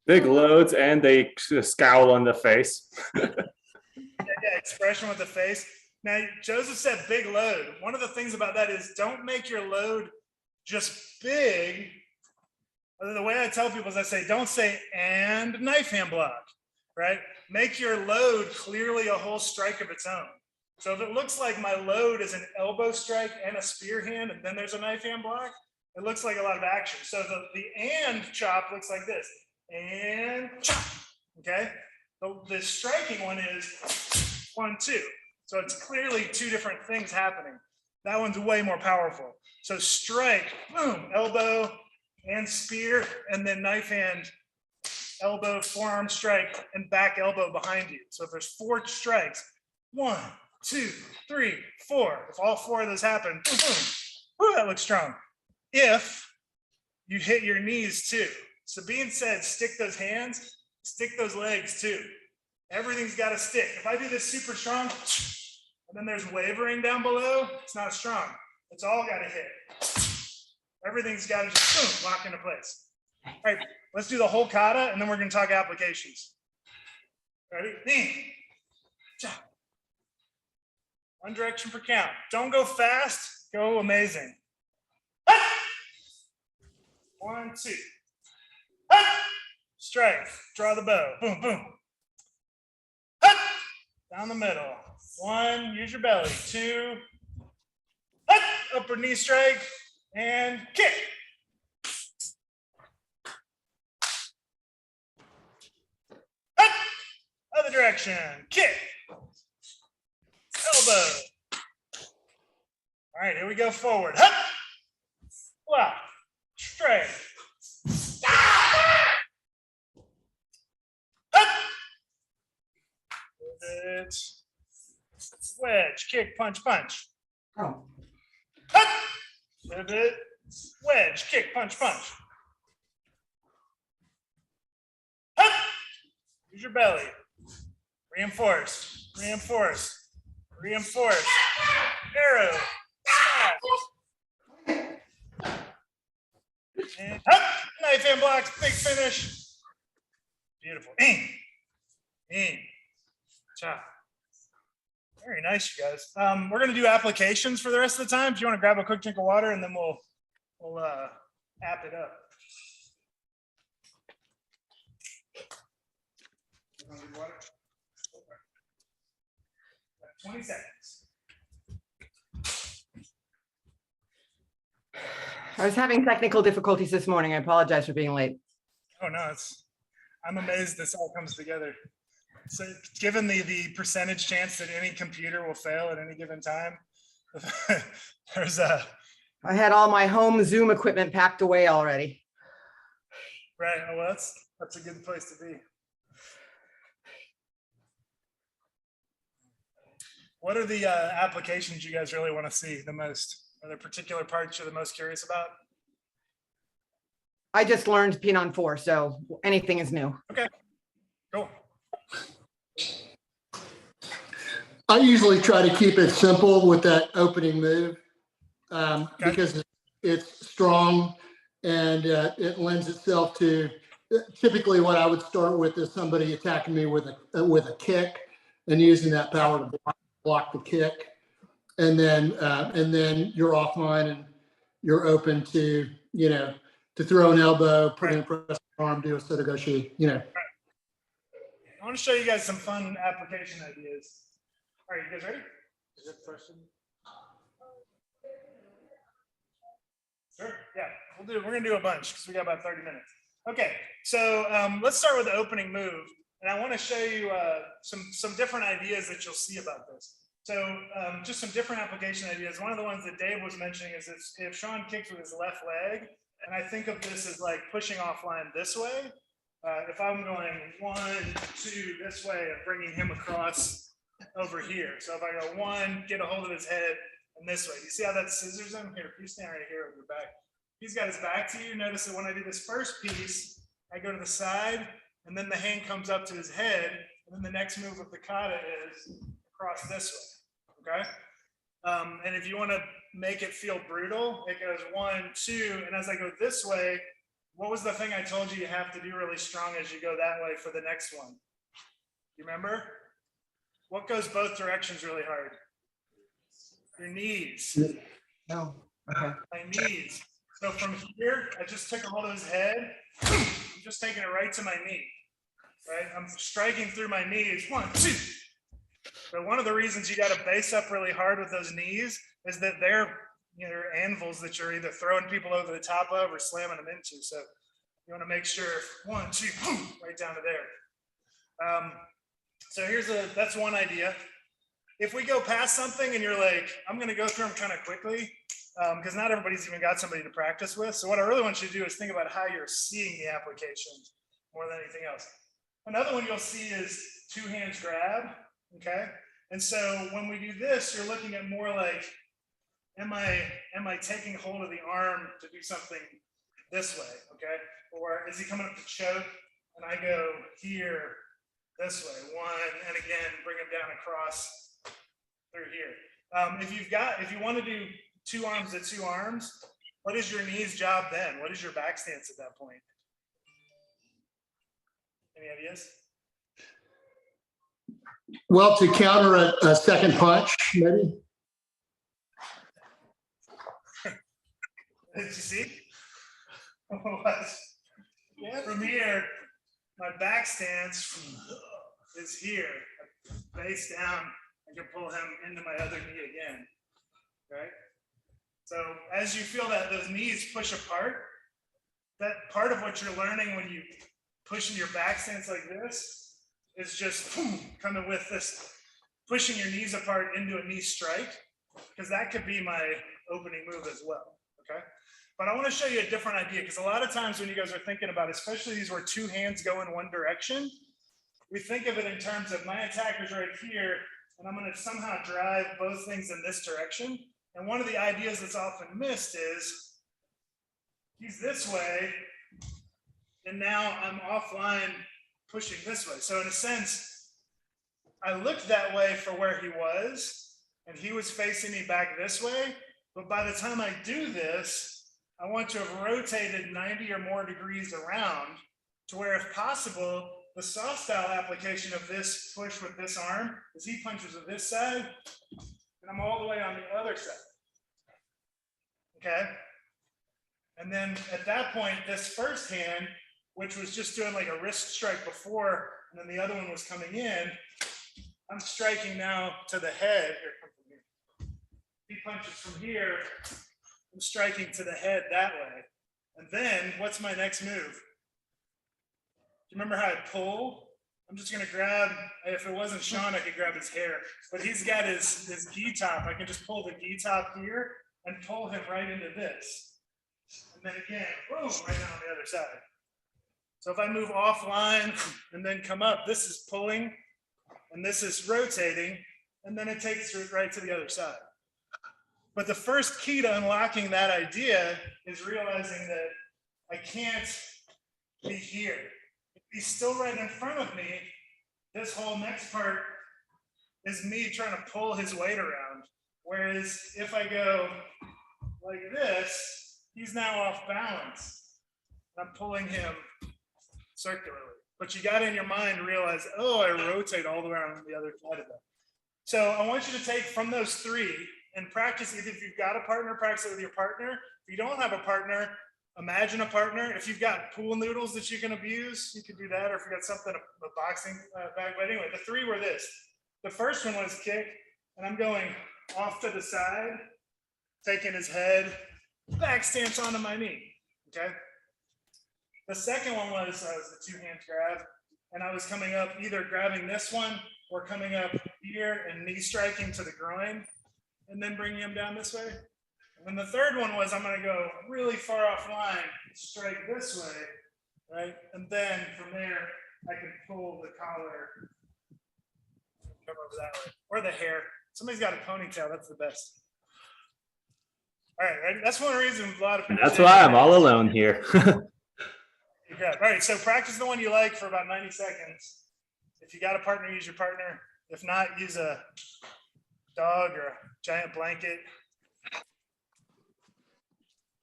Big loads and a scowl on the face. Yeah, expression with the face. Now, Joseph said big load. One of the things about that is don't make your load just big. The way I tell people is I say, don't say and knife hand block, right? Make your load clearly a whole strike of its own. So if it looks like my load is an elbow strike and a spear hand, and then there's a knife hand block, it looks like a lot of action. So the and chop looks like this, and chop, okay? The striking one is 1, 2. So it's clearly two different things happening. That one's way more powerful. So strike, boom, elbow and spear, and then knife hand, elbow, forearm strike, and back elbow behind you. So if there's 4 strikes, 1, 2, 3, 4. If all 4 of those happen, boom, boom, whoo, that looks strong. If you hit your knees too. So being said, stick those hands, stick those legs too. Everything's got to stick. If I do this super strong, and then there's wavering down below, it's not strong. It's all got to hit. Everything's got to just boom, lock into place. All right, let's do the whole kata, and then we're going to talk applications. Ready? Knee. One direction per count. Don't go fast. Go amazing. 1, 2. Strike. Draw the bow. Boom, boom. Down the middle. 1. Use your belly. 2. Upper knee strike and kick. Other direction. Kick. Elbow. All right, here we go forward. Block. Straight. Pivot. Wedge. Kick. Punch. Punch. Oh. Pivot. Wedge. Kick. Punch. Punch. Use your belly. Reinforce. Reinforce. Reinforce. Arrow. Snap. And knife hand blocks. Big finish. Beautiful. Aim. Aim. Chop. Very nice, you guys. We're going to do applications for the rest of the time. If you want to grab a quick drink of water, and then we'll app it up. 20 seconds. I was having technical difficulties this morning. I apologize for being late. Oh no, I'm amazed this all comes together. So given the percentage chance that any computer will fail at any given time, there's a I had all my home Zoom equipment packed away already. right. Oh, well, that's a good place to be. What are the applications you guys really want to see the most? Are there particular parts you're the most curious about? I just learned Pinan 4, so anything is new. Okay, cool. I usually try to keep it simple with that opening move because it's strong and it lends itself to typically what I would start with is somebody attacking me with a kick and using that power to block the kick, and then you're offline and you're open to to throw an elbow, put in a press arm, do a sotogoshi, I want to show you guys some fun application ideas. All right, you guys ready? Is that question? Sure. Yeah, we're gonna do a bunch because we got about 30 minutes. Okay, so let's start with the opening move, and I want to show you some different ideas that you'll see about this. So just some different application ideas. One of the ones that Dave was mentioning is if Sean kicks with his left leg, and I think of this as like pushing offline this way. If I'm going 1, 2 this way and bringing him across over here. So if I go 1, get a hold of his head, and this way. You see how that scissors him? Here, you stand right here with your back. He's got his back to you. Notice that when I do this first piece, I go to the side, and then the hand comes up to his head, and then the next move of the kata is across this way, okay? And if you want to make it feel brutal, it goes 1, 2, and as I go this way, what was the thing I told you have to do really strong as you go that way for the next one? You remember? What goes both directions really hard? Your knees. No. Okay. My knees. So from here, I just took a hold of his head. I'm just taking it right to my knee. Right? I'm striking through my knees. 1, 2. So one of the reasons you got to base up really hard with those knees is that they're anvils that you're either throwing people over the top of or slamming them into. So you want to make sure 1, 2, boom, right down to there. So that's one idea. If we go past something and you're like, I'm going to go through them kind of quickly, because not everybody's even got somebody to practice with. So what I really want you to do is think about how you're seeing the application more than anything else. Another one you'll see is 2 hands grab. Okay. And so when we do this, you're looking at more like, am I taking hold of the arm to do something this way? Okay. Or is he coming up to choke and I go here, this way, 1, and again, bring them down across through here. If you want to do 2 arms to 2 arms, what is your knee's job then? What is your back stance at that point? Any ideas? Well, to counter a second punch, maybe. Did you see? From here, my back stance is here, face down. I can pull him into my other knee again. Okay. So as you feel that those knees push apart, that part of what you're learning when you push in your back stance like this is just coming with this, pushing your knees apart into a knee strike, because that could be my opening move as well. Okay. But I want to show you a different idea, because a lot of times when you guys are thinking about, especially these where 2 hands go in one direction, we think of it in terms of my attacker's right here, and I'm going to somehow drive both things in this direction. And one of the ideas that's often missed is he's this way, and now I'm offline pushing this way. So in a sense, I looked that way for where he was, and he was facing me back this way. But by the time I do this, I want to have rotated 90 or more degrees around to where, if possible, the soft style application of this push with this arm is he punches with this side, and I'm all the way on the other side. Okay? And then at that point, this first hand, which was just doing like a wrist strike before, and then the other one was coming in, I'm striking now to the head. Here, come from here. He punches from here, I'm striking to the head that way. And then what's my next move? Do you remember how I pull? I'm just gonna grab, if it wasn't Sean, I could grab his hair, but he's got his gi top. I can just pull the gi top here and pull him right into this. And then again, boom, right down on the other side. So if I move offline and then come up, this is pulling and this is rotating, and then it takes it right to the other side. But the first key to unlocking that idea is realizing that I can't be here. If he's still right in front of me, this whole next part is me trying to pull his weight around. Whereas if I go like this, he's now off balance. I'm pulling him circularly. But you got in your mind to realize, oh, I rotate all the way around the other side of that. So I want you to take from those 3 and practice it. If you've got a partner, practice it with your partner. If you don't have a partner, imagine a partner. If you've got pool noodles that you can abuse, you can do that. Or if you got something, a boxing bag. But anyway, the 3 were this. The first one was kick, and I'm going off to the side, taking his head, back stance onto my knee. Okay. The second one was the 2 hand grab, and I was coming up, either grabbing this one or coming up here and knee striking to the groin, and then bringing him down this way. And then the third one was I'm going to go really far offline, strike this way, right? And then from there, I can pull the collar, come over that way, or the hair. Somebody's got a ponytail. That's the best. All right. That's one reason a lot of people. That's why I'm all alone here. All right. So practice the one you like for about 90 seconds. If you got a partner, use your partner. If not, use a dog or a giant blanket.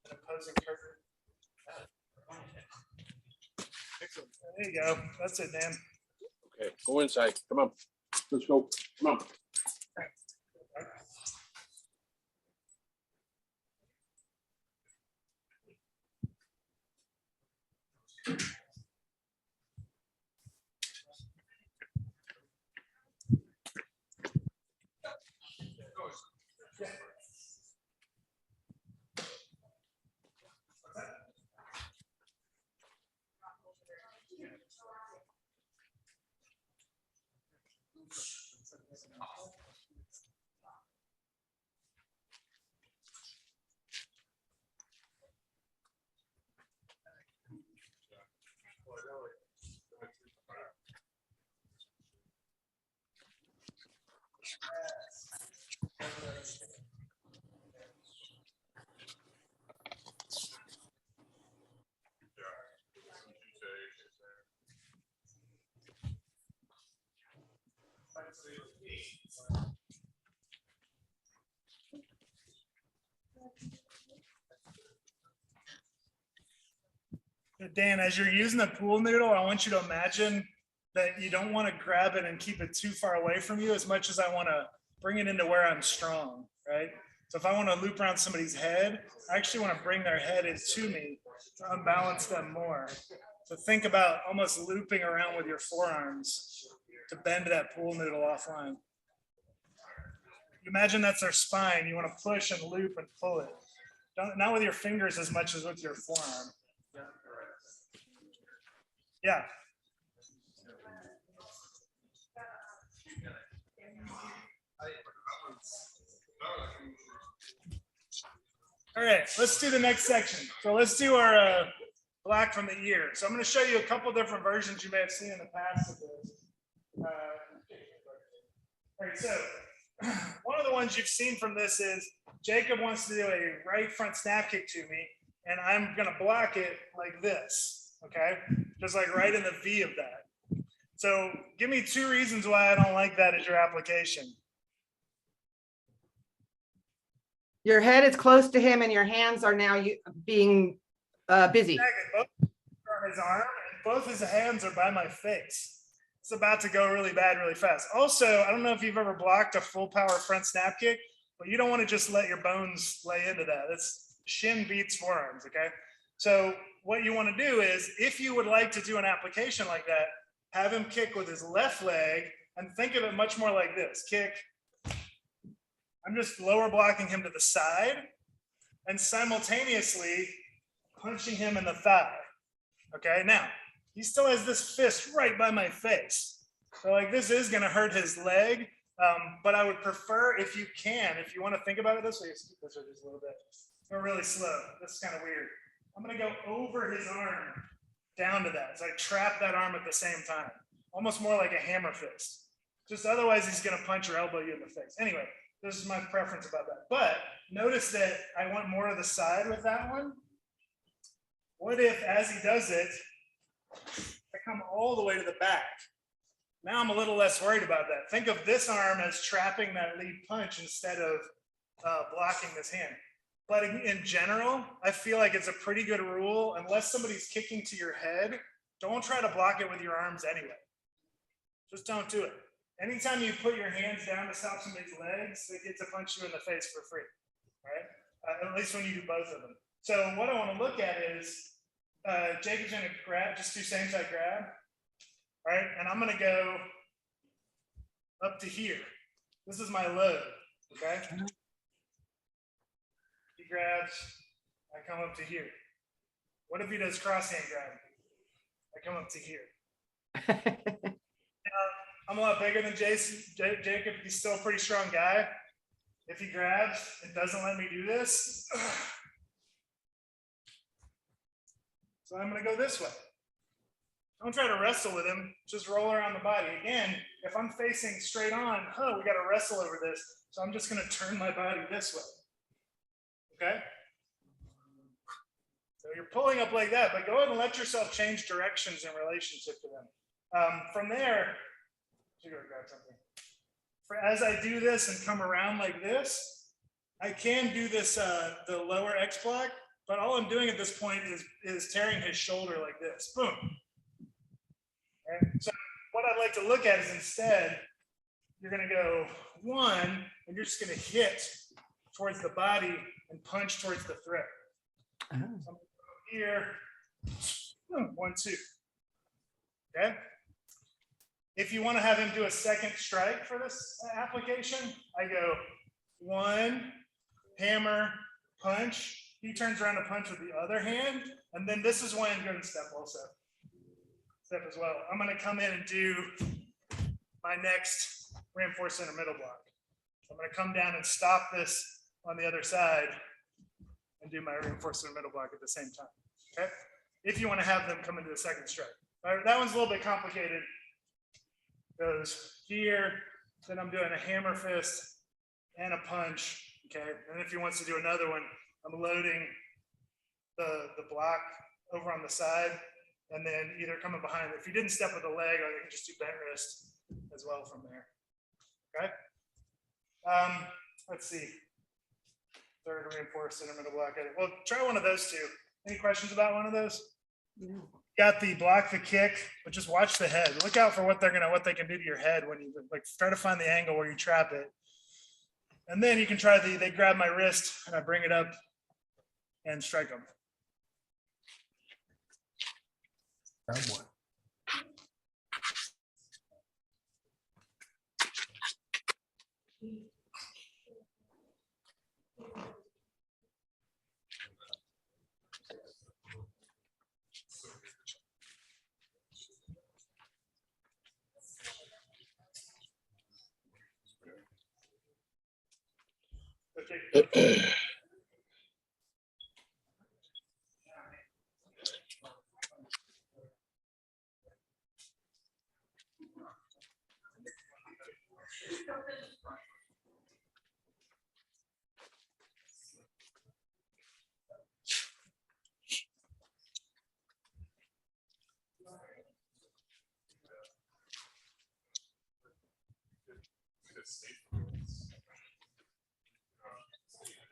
An opposing curtain. Excellent. There you go. That's it, Dan. Okay, go inside. Come on. Let's go. Come on. Dan, as you're using the pool noodle, I want you to imagine that you don't want to grab it and keep it too far away from you as much as I want to bring it into where I'm strong, right? So if I want to loop around somebody's head, I actually want to bring their head into me to unbalance them more. So think about almost looping around with your forearms to bend that pool noodle offline. Imagine that's their spine. You want to push and loop and pull it. Not with your fingers as much as with your forearm. Yeah. All right, let's do the next section. So let's do our black from the ear. So I'm going to show you a couple different versions you may have seen in the past of this. All right, so one of the ones you've seen from this is Jacob wants to do a right front snap kick to me, and I'm going to block it like this, okay? Just like right in the V of that. So give me 2 reasons why I don't like that as your application. Your head is close to him and your hands are now being busy. Both are his arm and both his hands are by my face. It's about to go really bad, really fast. Also, I don't know if you've ever blocked a full power front snap kick, but you don't want to just let your bones lay into that. That's shin beats forearms, okay? So what you want to do is, if you would like to do an application like that, have him kick with his left leg and think of it much more like this. Kick. I'm just lower blocking him to the side and simultaneously punching him in the thigh. Okay, now he still has this fist right by my face. So like this is gonna hurt his leg, but I would prefer, if you can, if you wanna think about it this way, let's keep this just a little bit. Go really slow, this is kind of weird. I'm gonna go over his arm down to that. So I trap that arm at the same time, almost more like a hammer fist. Just otherwise he's gonna punch or elbow you in the face. Anyway, this is my preference about that. But notice that I want more to the side with that one. What if, as he does it, I come all the way to the back? Now I'm a little less worried about that. Think of this arm as trapping that lead punch instead of blocking this hand. But in general, I feel like it's a pretty good rule. Unless somebody's kicking to your head, don't try to block it with your arms anyway. Just don't do it. Anytime you put your hands down to stop somebody's legs, they get to punch you in the face for free, right? At least when you do both of them. So what I want to look at is, Jacob's going to grab, just do same side grab, right? And I'm going to go up to here. This is my load, okay? He grabs, I come up to here. What if he does cross hand grab? I come up to here. I'm a lot bigger than Jacob. He's still a pretty strong guy. If he grabs and doesn't let me do this, so I'm going to go this way. Don't try to wrestle with him. Just roll around the body. Again, if I'm facing straight on, we got to wrestle over this. So I'm just going to turn my body this way. Okay? So you're pulling up like that, but go ahead and let yourself change directions in relationship to them. From there, you go grab something. As I do this and come around like this, I can do this, the lower X block, but all I'm doing at this point is tearing his shoulder like this. Boom. Okay. So what I'd like to look at is, instead, you're going to go 1, and you're just going to hit towards the body and punch towards the thread. So I'm going to go here, 1, 2. Okay. If you want to have him do a second strike for this application, I go 1, hammer, punch. He turns around to punch with the other hand. And then this is when go to step also. Step as well. I'm going to come in and do my next reinforced center middle block. I'm going to come down and stop this on the other side and do my reinforced center middle block at the same time. Okay. If you want to have them come into the second strike. All right, that one's a little bit complicated. Goes here, then I'm doing a hammer fist and a punch, okay? And if he wants to do another one, I'm loading the block over on the side and then either coming behind. If he didn't step with the leg, I can just do bent wrist as well from there, okay? Let's see. Third reinforced center middle block. Well, try one of those two. Any questions about one of those? got the block the kick, but just watch the head. Look out for what they can do to your head when you like try to find the angle where you trap it. And then you can try they grab my wrist and I bring it up and strike them.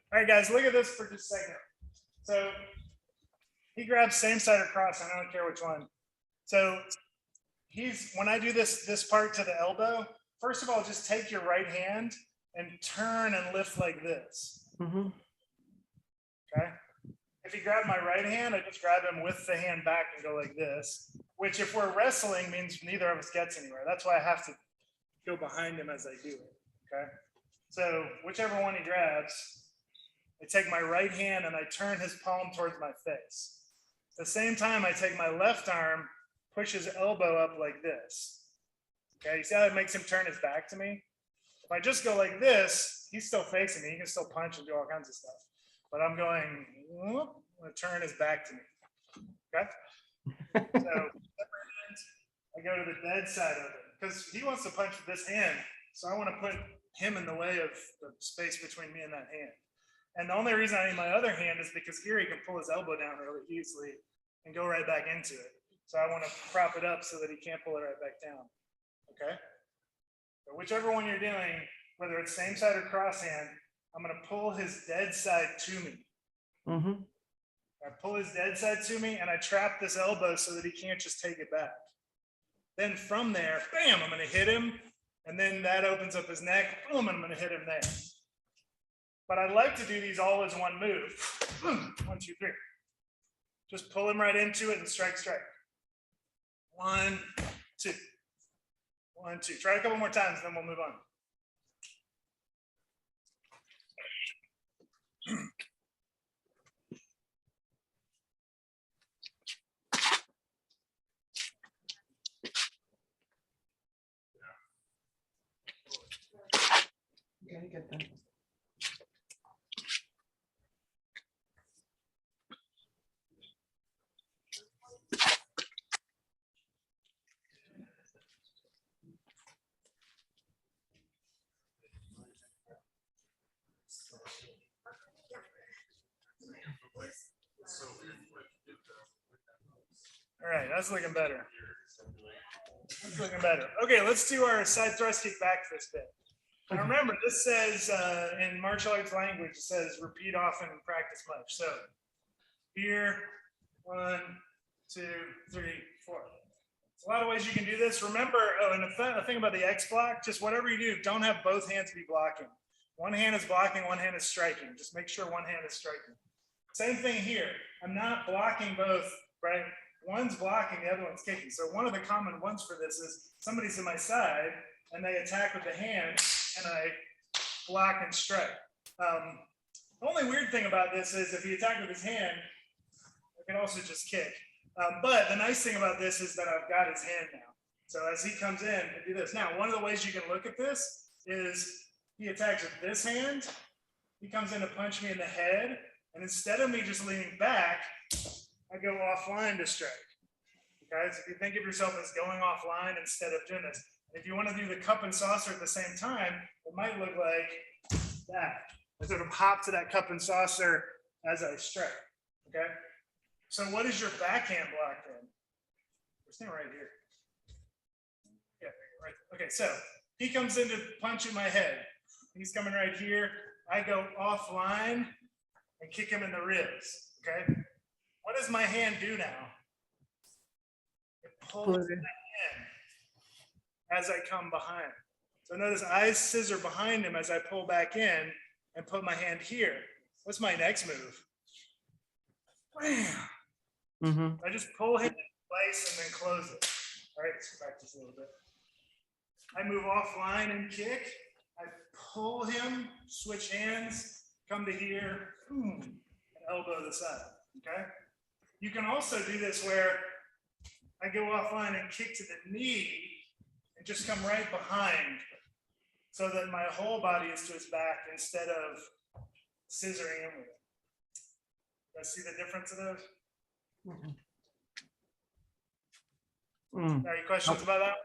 All right, guys, look at this for just a second. So he grabs same side or cross, and I don't care which one. So when I do this part to the elbow, first of all, just take your right hand and turn and lift like this. Mhm. Okay. If you grab my right hand, I just grab him with the hand back and go like this, which if we're wrestling means neither of us gets anywhere. That's why I have to go behind him as I do it. Okay. So whichever one he grabs, I take my right hand and I turn his palm towards my face. At the same time, I take my left arm, push his elbow up like this. Okay, you see how it makes him turn his back to me? If I just go like this, he's still facing me. He can still punch and do all kinds of stuff. But I'm going, whoop, I'm gonna turn his back to me. Okay? So I go to the dead side of it because he wants to punch with this hand. So I want to put him in the way of the space between me and that hand. And the only reason I need my other hand is because here he can pull his elbow down really easily and go right back into it. So I want to prop it up so that he can't pull it right back down. Okay? But whichever one you're doing, whether it's same side or cross hand, I'm going to pull his dead side to me. Mhm. I pull his dead side to me and I trap this elbow so that he can't just take it back. Then from there, bam, I'm going to hit him. And then that opens up his neck. Boom, and I'm going to hit him there. But I like to do these all as one move. 1, 2, 3. Just pull him right into it and strike, strike. 1, 2. 1, 2. Try it a couple more times, then we'll move on. Okay, get that. All right, that's looking better. That's looking better. Okay, let's do our side thrust kick back fist bit. Now remember, this says in martial arts language, it says repeat often and practice much. So here, 1, 2, 3, 4. There's a lot of ways you can do this. Remember, and the thing about the X block, just whatever you do, don't have both hands be blocking. One hand is blocking, one hand is striking. Just make sure one hand is striking. Same thing here. I'm not blocking both, right? One's blocking, the other one's kicking. So one of the common ones for this is somebody's to my side and they attack with the hand and I block and strike. The only weird thing about this is if he attacked with his hand, I can also just kick. But the nice thing about this is that I've got his hand now. So as he comes in, I do this. Now, one of the ways you can look at this is he attacks with this hand. He comes in to punch me in the head. And instead of me just leaning back, I go offline to strike. Okay, so if you think of yourself as going offline instead of doing this, if you want to do the cup and saucer at the same time, it might look like that. I sort of hop to that cup and saucer as I strike. Okay, so what is your backhand block then? We're staying right here. Yeah, right. Okay, so he comes in to punch in my head. He's coming right here. I go offline and kick him in the ribs. Okay. What does my hand do now? pull it in as I come behind. So notice I scissor behind him as I pull back in and put my hand here. What's my next move? Bam. Mhm. I just pull him in place and then close it. All right, let's practice a little bit. I move offline and kick. I pull him, switch hands, come to here, boom, and elbow the side, okay? You can also do this where I go offline and kick to the knee and just come right behind so that my whole body is to his back instead of scissoring him with it. You guys see the difference of those? Mm. Any questions about that?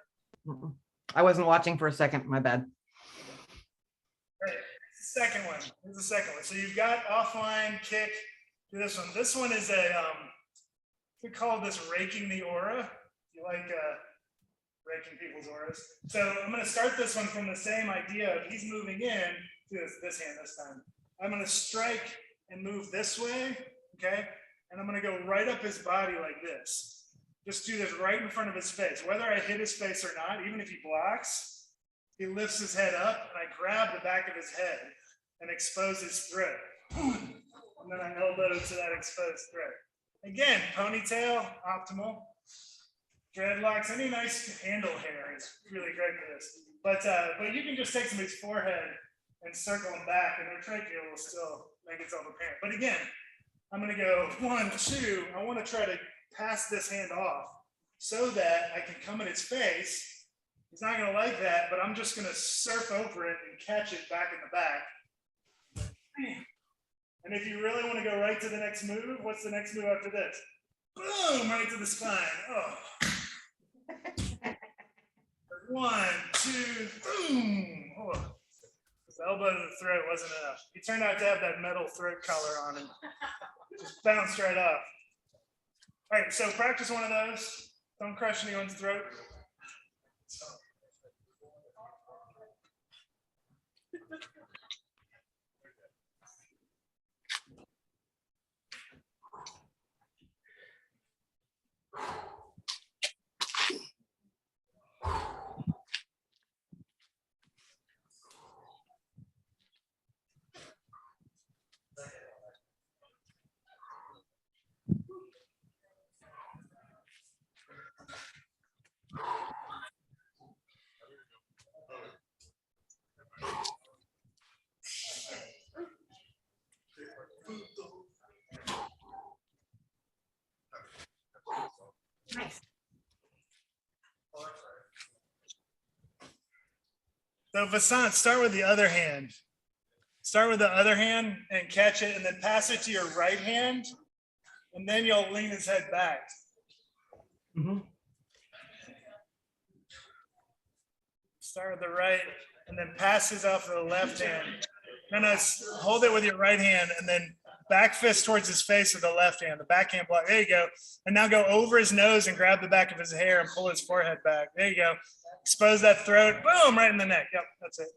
Mm-mm. I wasn't watching for a second, my bad. Right. Second one. Here's the second one. So you've got offline, kick, do this one. This one is a we call this raking the aura. You like raking people's auras. So I'm going to start this one from the same idea of he's moving in to this hand this time. I'm going to strike and move this way, okay? And I'm going to go right up his body like this. Just do this right in front of his face. Whether I hit his face or not, even if he blocks, he lifts his head up and I grab the back of his head and expose his throat. And then I elbow to that exposed throat. Again, ponytail, optimal. Dreadlocks, any nice handle hair is really great for this. But you can just take somebody's forehead and circle them back and their trachea will still make itself apparent. But again, I'm gonna go 1, 2, I wanna try to pass this hand off so that I can come in his face. He's not gonna like that, but I'm just gonna surf over it and catch it back in the back. And if you really wanna go right to the next move, what's the next move after this? Boom, right to the spine. Oh. 1, 2, boom. Oh. His elbow to the throat wasn't enough. He turned out to have that metal throat collar on and just bounced right off. All right, so practice one of those. Don't crush anyone's throat. Nice. So Vasant, start with the other hand. Start with the other hand and catch it and then pass it to your right hand. And then you'll lean his head back. Mhm. Start with the right and then pass his off to the left hand. No, hold it with your right hand and then back fist towards his face with the left hand, the backhand block. There you go. And now go over his nose and grab the back of his hair and pull his forehead back. There you go. Expose that throat. Boom, right in the neck. Yep, that's it.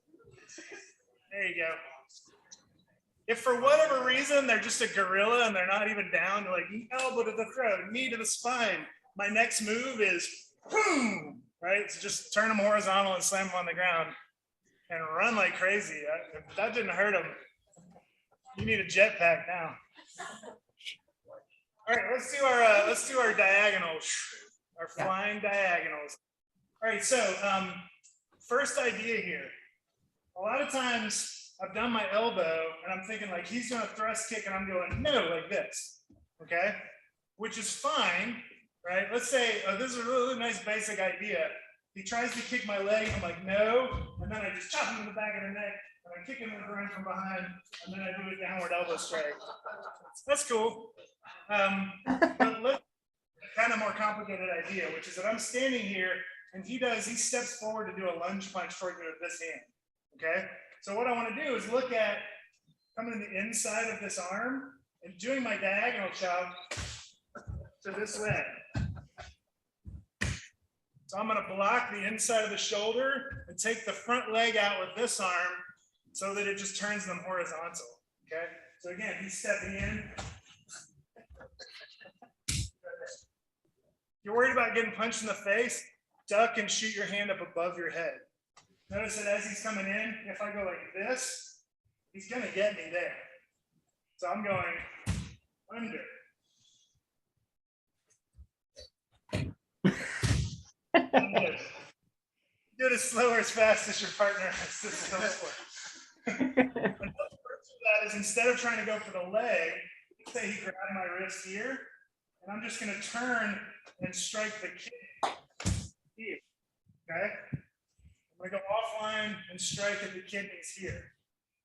There you go. If for whatever reason they're just a gorilla and they're not even down, like elbow to the throat, knee to the spine, my next move is boom, right? So just turn them horizontal and slam them on the ground and run like crazy. If that didn't hurt them, you need a jetpack now. All right, let's do our diagonals, our flying diagonals. All right, so first idea here. A lot of times I've done my elbow and I'm thinking like he's gonna thrust kick and I'm going no, like this, okay? Which is fine, right? Let's say this is a really nice basic idea. He tries to kick my leg, I'm like no, and then I just chop him in the back of the neck and I kick him in the groin from behind and then I do a downward elbow strike. That's cool. But let's kind of more complicated idea, which is that I'm standing here and he steps forward to do a lunge punch toward me with this hand, okay? So what I want to do is look at coming to the inside of this arm and doing my diagonal chop to this leg. So I'm going to block the inside of the shoulder and take the front leg out with this arm so that it just turns them horizontal, okay? So again, he's stepping in. you're worried about getting punched in the face, duck and shoot your hand up above your head. Notice that as he's coming in, if I go like this, he's gonna get me there. So I'm going under. Do it as slow or as fast as your partner has to go for. Another version of that is instead of trying to go for the leg, say he grabbed my wrist here, and I'm just gonna turn and strike the kidney here, okay? I'm gonna go offline and strike at the kidneys here.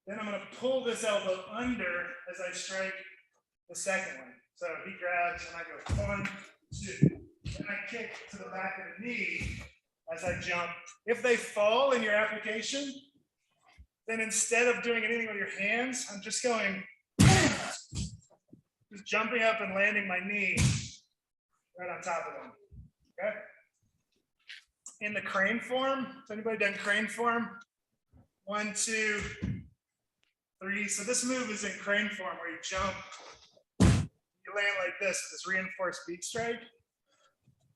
Then I'm gonna pull this elbow under as I strike the second one. So he grabs and I go 1, 2. And I kick to the back of the knee as I jump. If they fall in your application, then instead of doing anything with your hands, I'm just going, just jumping up and landing my knee right on top of them, okay? In the crane form, has anybody done crane form? 1, 2, 3. So this move is in crane form where you jump, you land like this, this reinforced beak strike.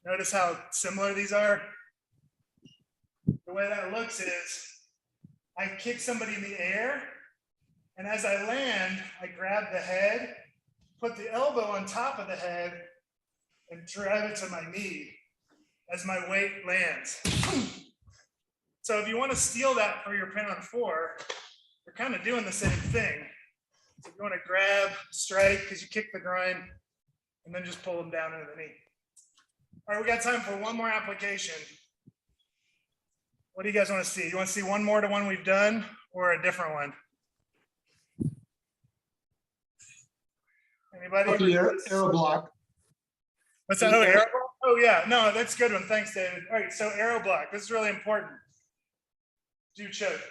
Notice how similar these are. The way that looks is I kick somebody in the air, and as I land, I grab the head, put the elbow on top of the head, and drive it to my knee as my weight lands. So if you want to steal that for your Pinan 4, you're kind of doing the same thing. So you want to grab, strike, because you kick the groin, and then just pull them down into the knee. All right, we got time for one more application. What do you guys want to see? You want to see one more to one we've done or a different one? Anybody? Arrow block. What's that? Oh, arrow block? Oh, yeah. No, that's a good one. Thanks, David. All right, so arrow block. This is really important. Do choke.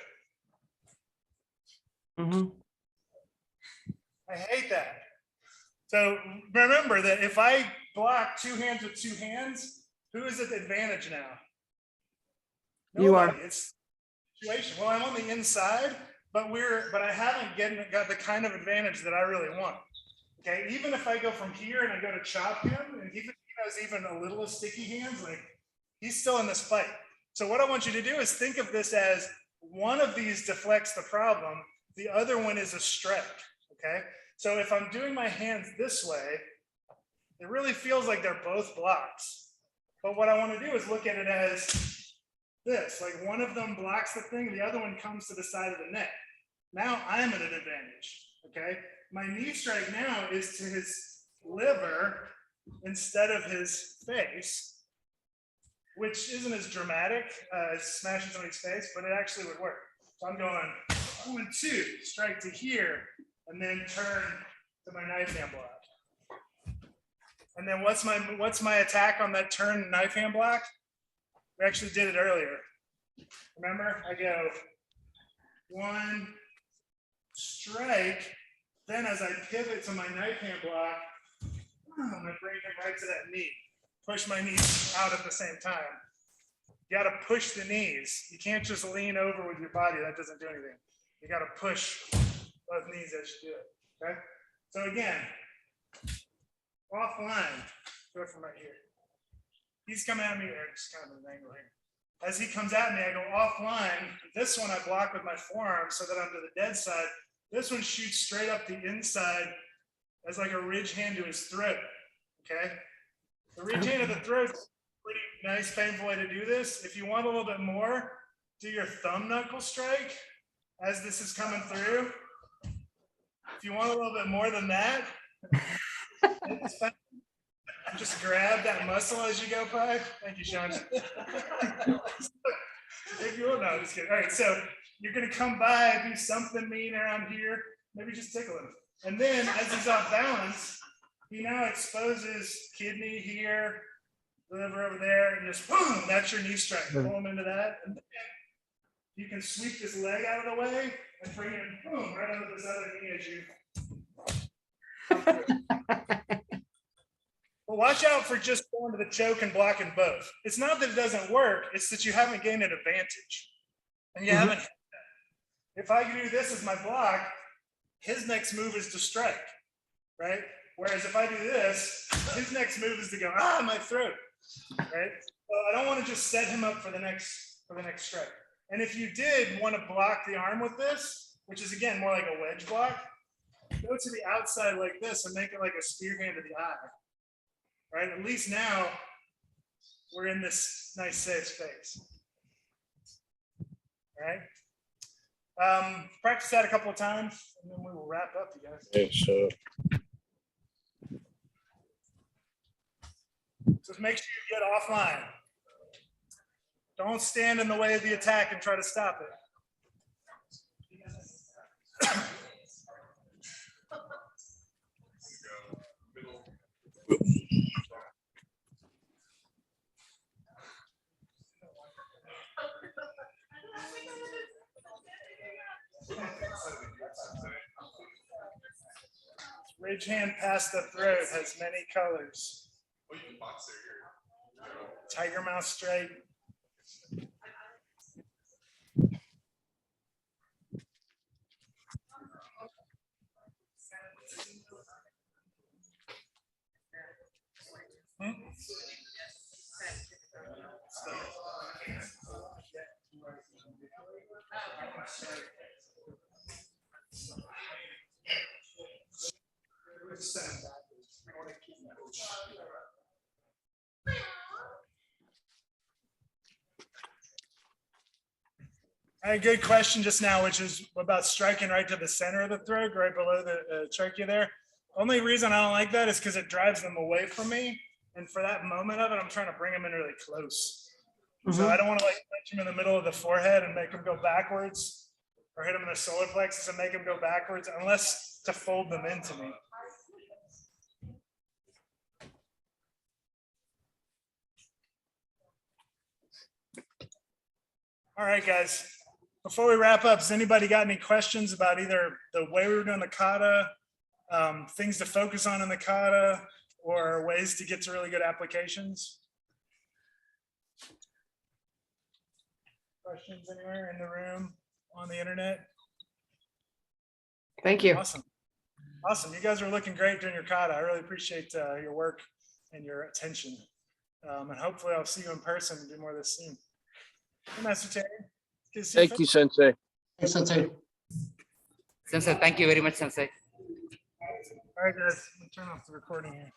Mhm. I hate that. So remember that if I block 2 hands with 2 hands, who is at the advantage now? You are. Nobody. It's situation. Well, I'm on the inside, but I haven't got the kind of advantage that I really want. Okay, even if I go from here and I go to chop him, and even he has even a little sticky hands, like he's still in this fight. So what I want you to do is think of this as one of these deflects the problem, the other one is a strike. Okay, so if I'm doing my hands this way, it really feels like they're both blocks. But what I want to do is look at it as this, like one of them blocks the thing, the other one comes to the side of the neck. Now I'm at an advantage, okay? My knee strike now is to his liver instead of his face, which isn't as dramatic as smashing somebody's face, but it actually would work. So I'm going 1, 2, strike to here, and then turn to my knife hand block. And then what's my attack on that turn knife hand block? We actually did it earlier. Remember, I go 1, strike, then as I pivot to my knife hand block, I'm gonna bring him right to that knee. Push my knees out at the same time. You gotta push the knees. You can't just lean over with your body, that doesn't do anything. You gotta push both knees as you do it, okay? So again, offline, go from right here. He's coming at me, or just kind of an angle here. As he comes at me, I go offline. This one I block with my forearm so that I'm to the dead side. This one shoots straight up the inside as like a ridge hand to his throat, okay? The ridge hand of the throat is a pretty nice, painful way to do this. If you want a little bit more, do your thumb knuckle strike as this is coming through. If you want a little bit more than that, just grab that muscle as you go by. Thank you, Sean. If you will, no, just kidding. All right, so you're gonna come by, do something mean around here, maybe just tickle him. And then as he's off balance, he now exposes kidney here, liver over there, and just boom, that's your knee strike. Pull him into that. And then you can sweep this leg out of the way and bring him boom right under this other knee as you. Well, watch out for just going to the choke and blocking both. It's not that it doesn't work, it's that you haven't gained an advantage. And you haven't hit that. If I do this as my block, his next move is to strike, right? Whereas if I do this, his next move is to go, my throat. right? So I don't want to just set him up for the next strike. And if you did want to block the arm with this, which is again more like a wedge block, go to the outside like this and make it like a spear hand to the eye. Right? At least now we're in this nice safe space. All right. Practice that a couple of times and then we will wrap up, you guys. Okay, so Just make sure you get offline. Don't stand in the way of the attack and try to stop it. Ridge hand past the throat has many colors. Tiger mouth straight. I had a good question just now, which is about striking right to the center of the throat, right below the trachea there. Only reason I don't like that is because it drives them away from me. And for that moment of it, I'm trying to bring them in really close. So I don't want to like punch them in the middle of the forehead and make them go backwards, or hit them in the solar plexus and make them go backwards, unless to fold them into me. All right, guys. Before we wrap up, has anybody got any questions about either the way we were doing the kata, things to focus on in the kata, or ways to get to really good applications? Questions anywhere in the room, on the internet? Thank you. Awesome. Awesome. You guys are looking great during your kata. I really appreciate your work and your attention. And hopefully I'll see you in person and do more of this soon. Hey, Master Terry. Good to see thank you, Sensei. Hey, Sensei. Sensei, thank you very much, Sensei. All right, guys. Let me turn off the recording here.